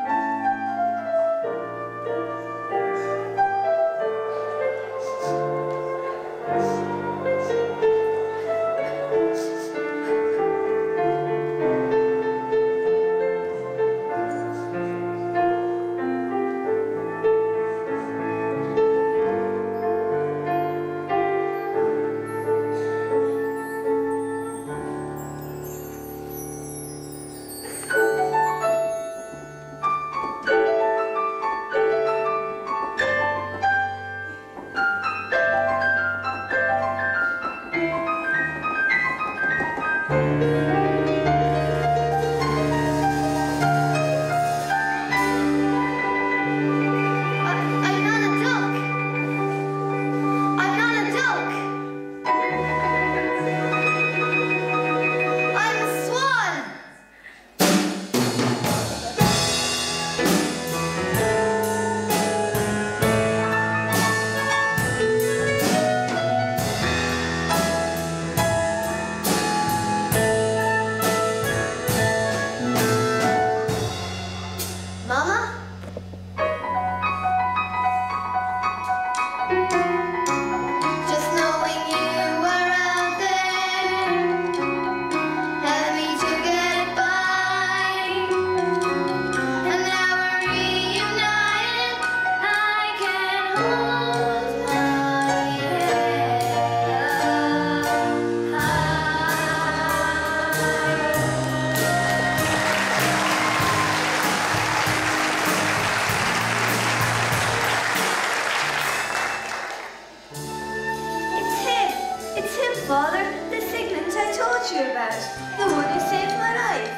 Father, the Sigmund I told you about, the one who saved my life.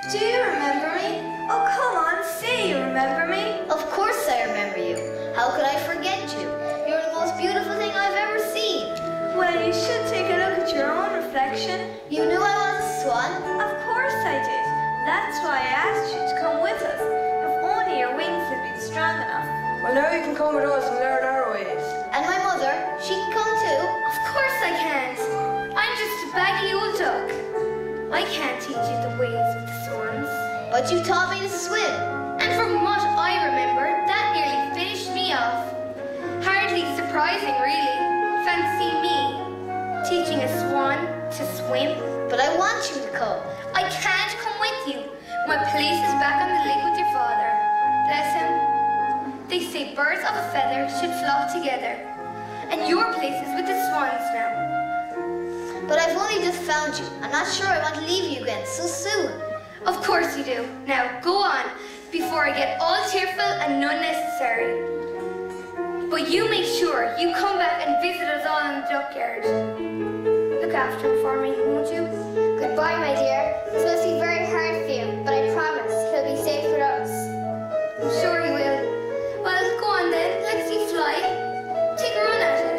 Do you remember me? Oh, come on, say you remember me. Of course I remember you. How could I forget you? You're the most beautiful thing I've ever seen. Well, you should take a look at your own reflection. You knew I was a swan? Of course I did. That's why I asked you to come with us. If only your wings had been strong enough. Well, now you can come with us and learn our ways. And my mother, she can come too? Of course I can't. I'm just a baggy old duck. I can't teach you the ways of the swans. But you taught me to swim. And from what I remember, that nearly finished me off. Hardly surprising, really. Fancy me teaching a swan to swim. But I want you to come. I can't come with you. My place is back on the lake with your father. Bless him. They say birds of a feather should flock together. And your place is with the swans now. But I've only just found you. I'm not sure I want to leave you again so soon. Of course you do. Now go on, before I get all tearful and unnecessary. But you make sure you come back and visit us all in the duckyard. Look after him for me, won't you? Goodbye, my dear. This must be very hard for you, but I promise he'll be safe with us. I'm sure he will. Well, go on then. Let's see fly. Take a run at it.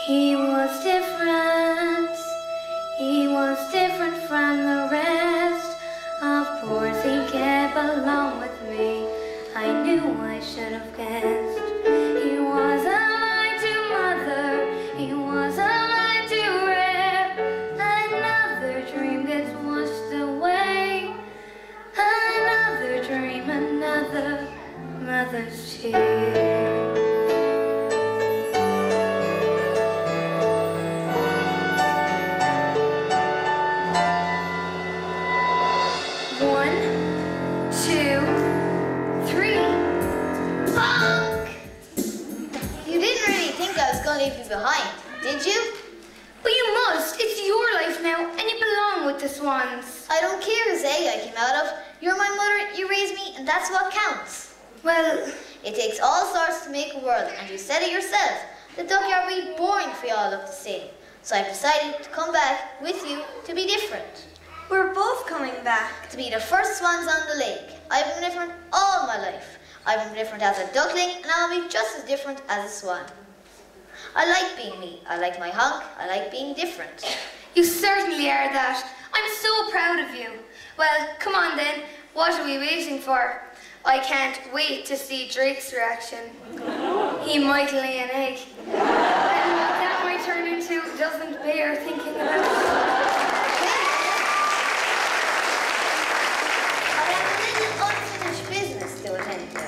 He was different. He was different from the rest. Of course he'd get along with me. I knew I should have guessed. He was a light to mother. He was a light to rare. Another dream gets washed away. Another dream, another mother's tear. One, two, three. leave me behind, did you? But you must. It's your life now, and you belong with the swans. I don't care whose egg I came out of. You're my mother, you raised me, and that's what counts. Well, it takes all sorts to make a world, and you said it yourself. The duckyard would be boring if we all looked the same. So I've decided to come back with you to be different. We're both coming back. To be the first swans on the lake. I've been different all my life. I've been different as a duckling, and I'll be just as different as a swan. I like being me. I like my honk. I like being different. You certainly are that. I'm so proud of you. Well, come on then. What are we waiting for? I can't wait to see Drake's reaction. He might lay an egg. And what that might turn into doesn't bear thinking about. I have a little unfinished business to attend to.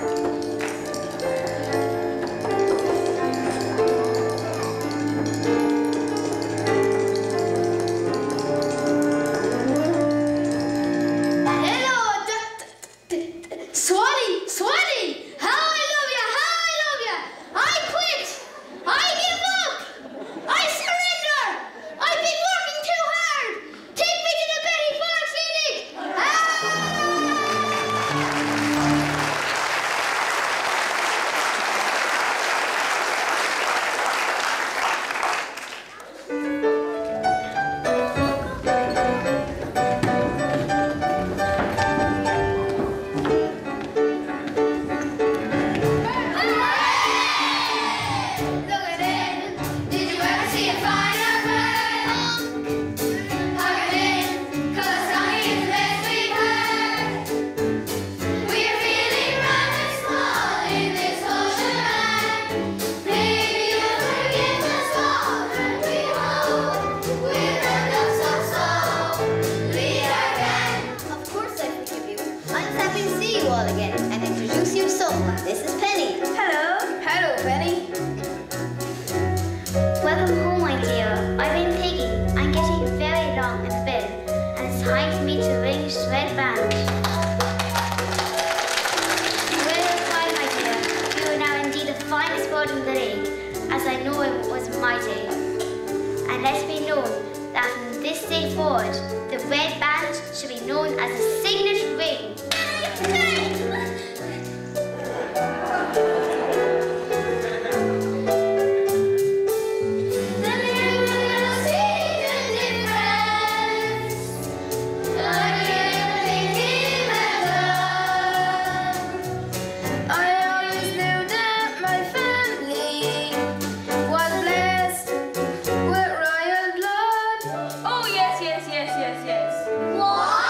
Yes. What?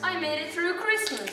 I made it through Christmas.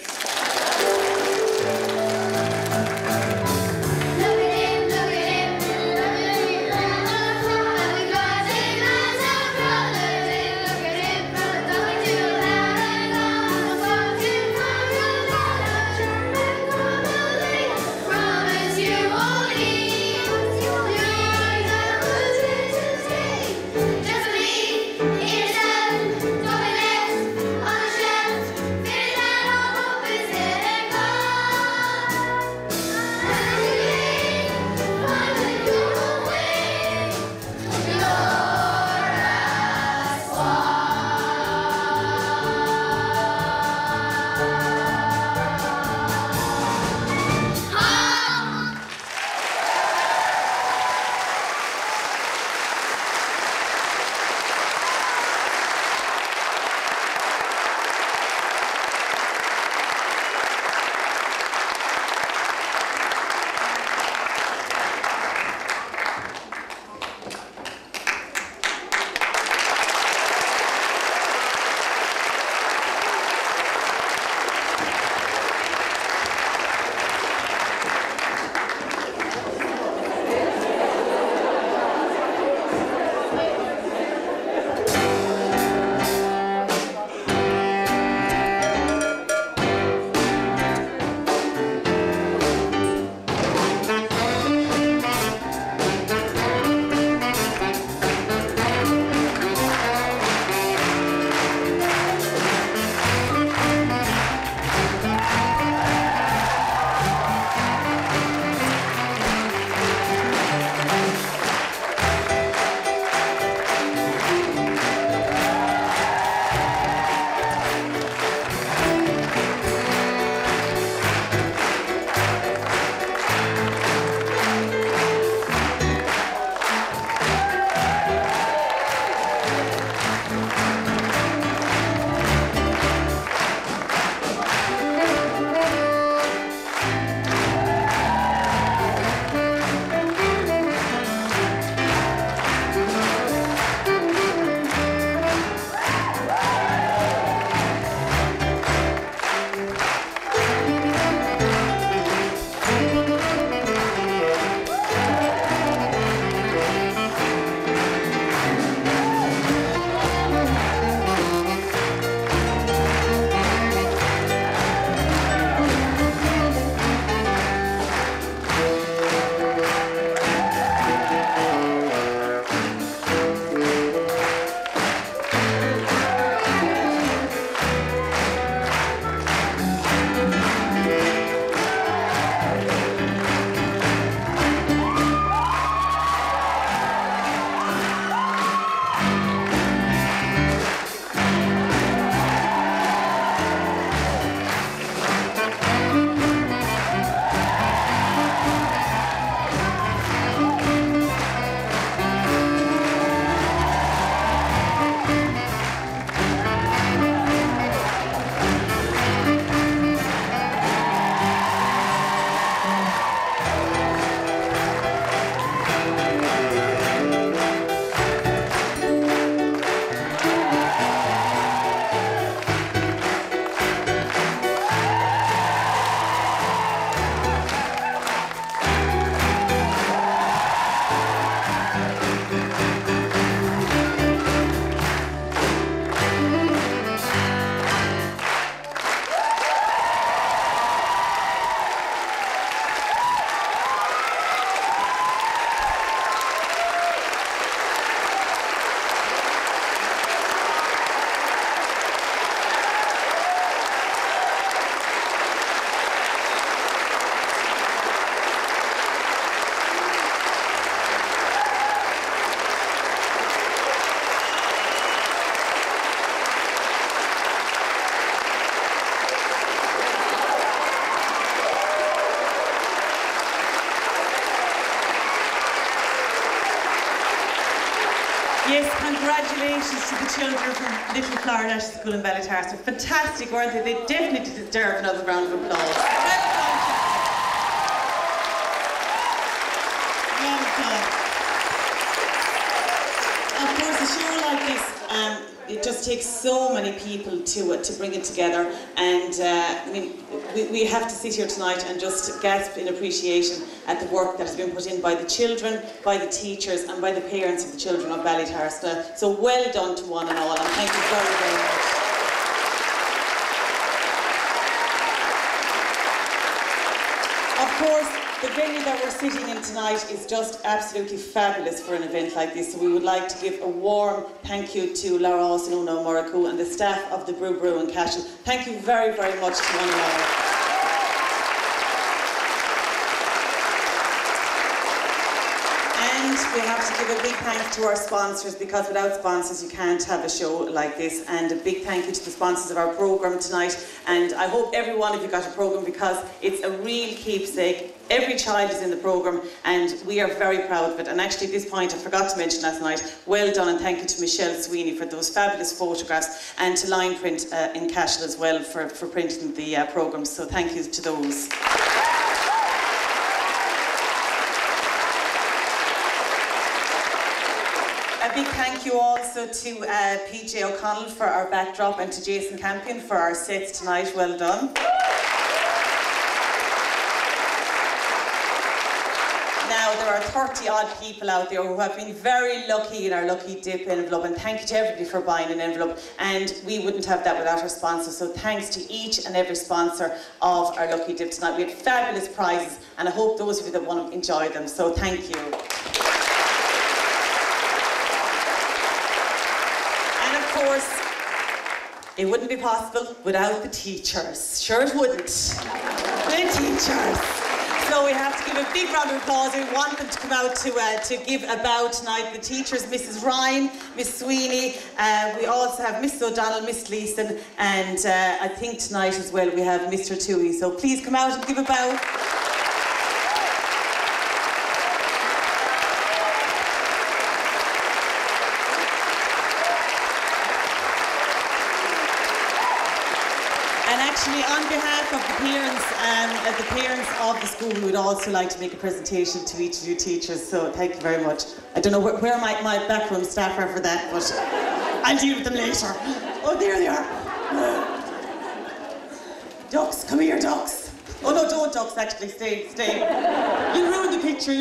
Yes, congratulations to the children from Little Flower National School in Ballytarsna. Fantastic, weren't they? They definitely deserve another round of applause. Well done. Of course, a show like this, it just takes so many people to bring it together, and I mean, we have to sit here tonight and just gasp in appreciation at the work that has been put in by the children, by the teachers, and by the parents of the children of Ballytarsna. So well done to one and all, and thank you very, very much. Of course, the venue that we're sitting in tonight is just absolutely fabulous for an event like this, so we would like to give a warm thank you to Lara Osanuna Moraku and the staff of the Boru and Cashel. Thank you very, very much to one another. And we have to give a big thanks to our sponsors, because without sponsors you can't have a show like this. And a big thank you to the sponsors of our programme tonight. And I hope every one of you got a programme, because it's a real keepsake. Every child is in the programme and we are very proud of it. And actually at this point I forgot to mention last night, well done, and thank you to Michelle Sweeney for those fabulous photographs, and to Line Print in Cashel as well for printing the programmes. So thank you to those. A big thank you also to PJ O'Connell for our backdrop, and to Jason Campion for our sets tonight. Well done. Now, there are 30 odd people out there who have been very lucky in our Lucky Dip envelope, and thank you to everybody for buying an envelope, and we wouldn't have that without our sponsors. So thanks to each and every sponsor of our Lucky Dip tonight. We had fabulous prizes, and I hope those of you that want to enjoy them. So thank you. Of course, it wouldn't be possible without the teachers. Sure it wouldn't. The teachers. So we have to give a big round of applause. We want them to come out to give a bow tonight. The teachers, Mrs. Ryan, Miss Sweeney, we also have Miss O'Donnell, Miss Leeson, and I think tonight as well we have Mr. Toohey. So please come out and give a bow. Actually, on behalf of the parents of the school, we would also like to make a presentation to each of you teachers, so thank you very much. I don't know where my backroom staff are for that, but I'll deal with them later. Oh, there they are. Ducks, come here, ducks. Oh no, don't ducks, actually, stay. You'll ruin the picture,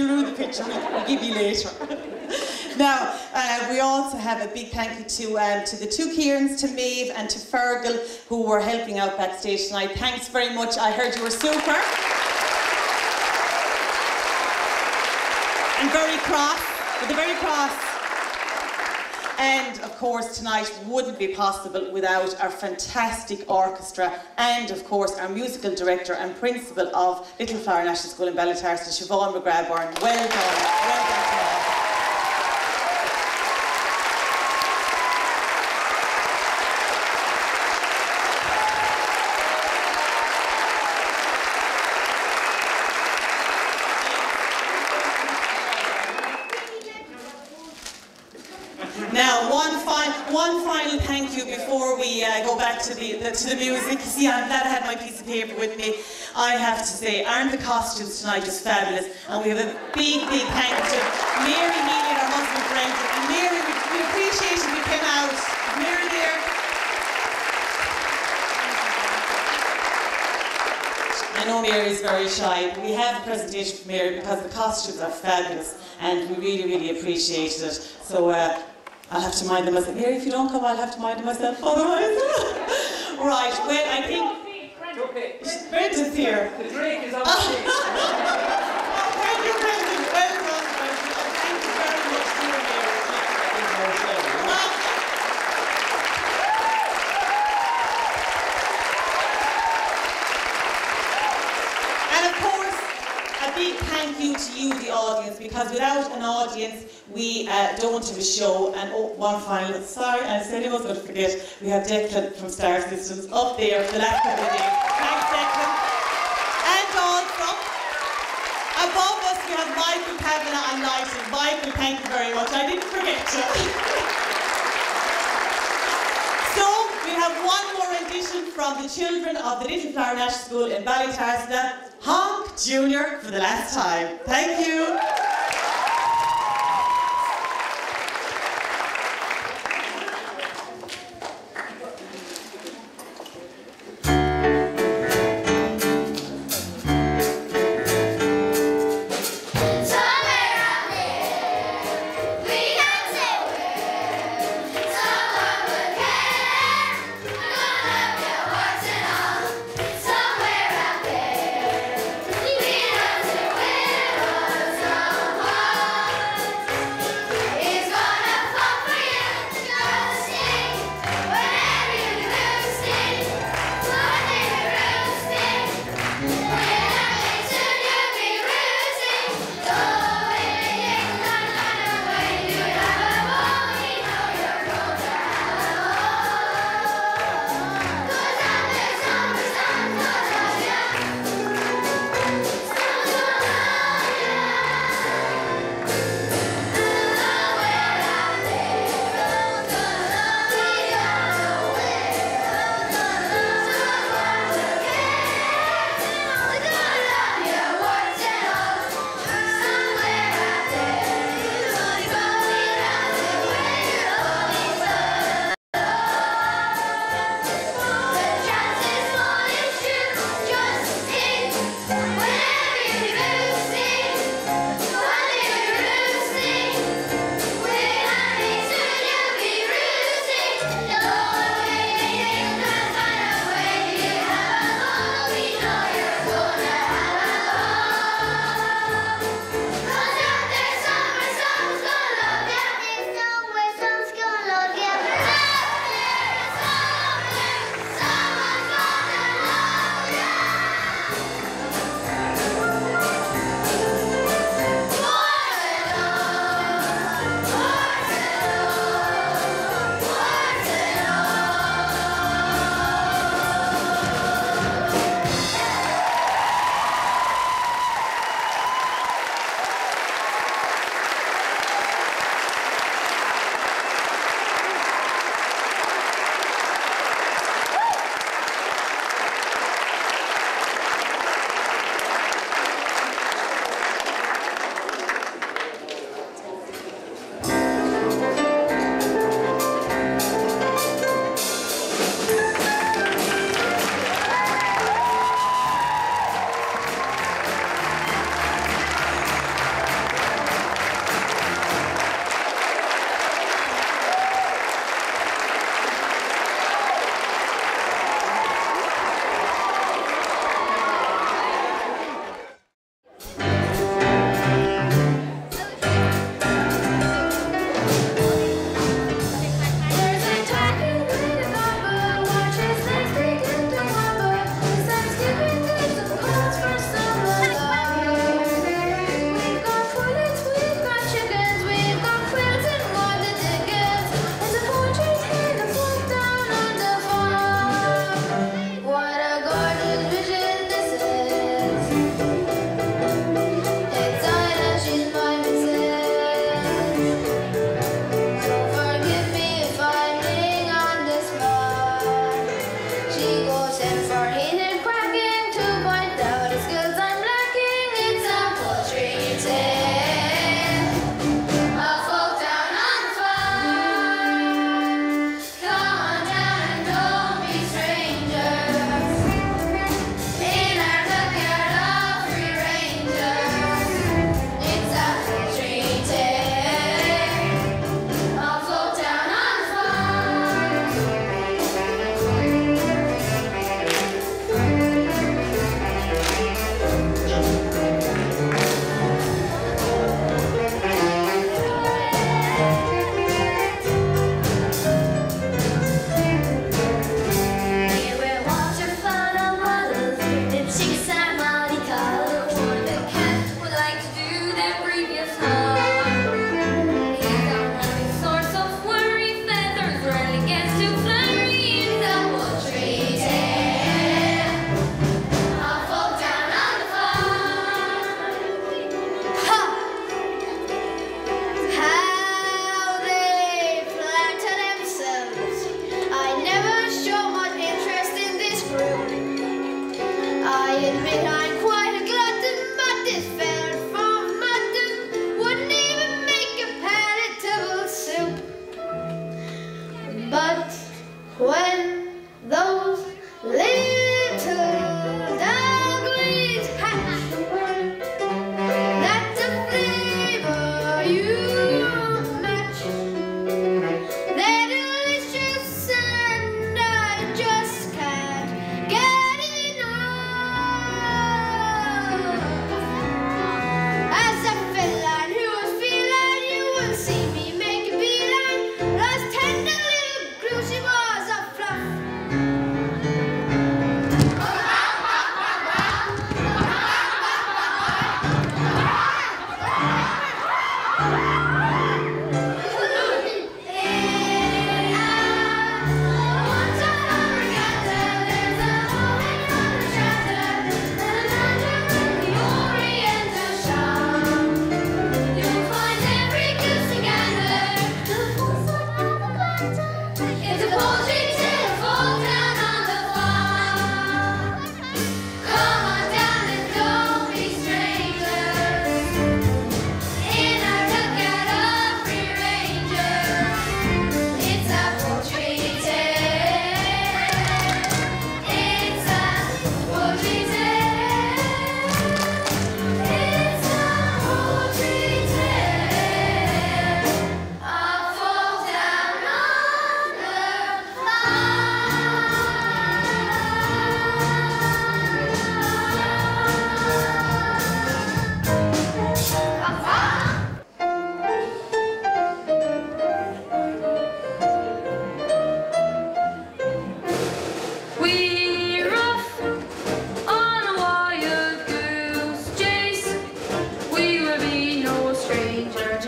we'll give you later. Now, we also have a big thank you to the two Kierans, to Maeve and to Fergal, who were helping out backstage tonight. Thanks very much. I heard you were super. And very cross, very cross. And of course tonight wouldn't be possible without our fantastic orchestra, and of course our musical director and principal of Little Flower National School in Ballytarsna, Siobhan McGrath-Byrne. Well done to all. Now, one final thank you before we go back to the music. See, I'm glad I had my piece of paper with me. I have to say, aren't the costumes tonight just fabulous? And we have a big thank you to Mary Healy and her husband Brendan. And Mary, we appreciate you came out. Mary there. I know Mary is very shy, but we have a presentation from Mary because the costumes are fabulous and we really appreciated it. So I'll have to mind them myself. Mary, if you don't come, I'll have to mind them myself otherwise. Right, well, I think Brendan's here. The drink is on the stage. Thank you, Brendan. Well done, Brendan. Thank you very much to you, Mary. And of course, a big thank you to you, the audience, because without an audience, we don't have a show. And one final, sorry, I said I was going to forget, we have Declan from Star Systems up there for the last couple of days. Thanks, Declan. And also, above us, we have Michael Kavanagh on lighting. Michael, thank you very much. I didn't forget you. So, we have one more rendition from the children of the Little Flower National School in Ballytarsna, Honk Jr. for the last time. Thank you. Somewhere out there, we know where was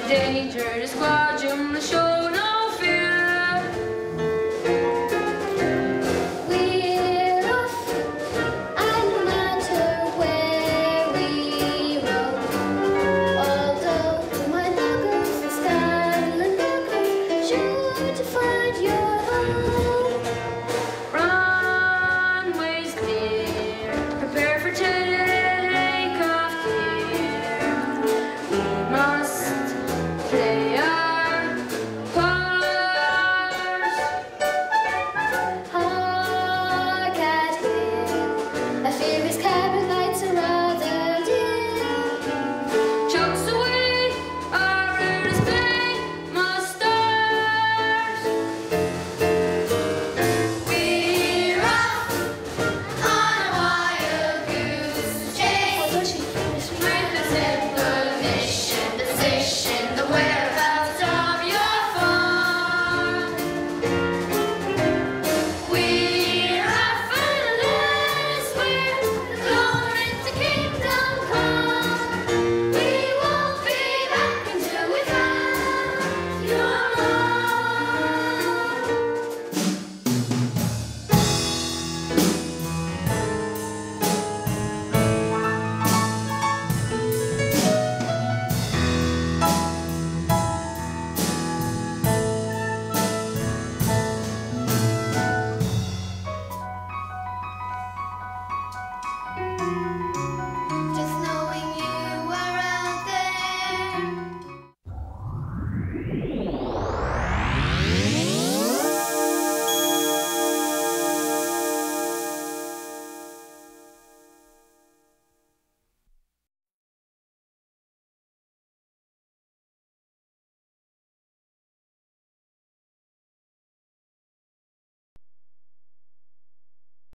Danger, the squadron.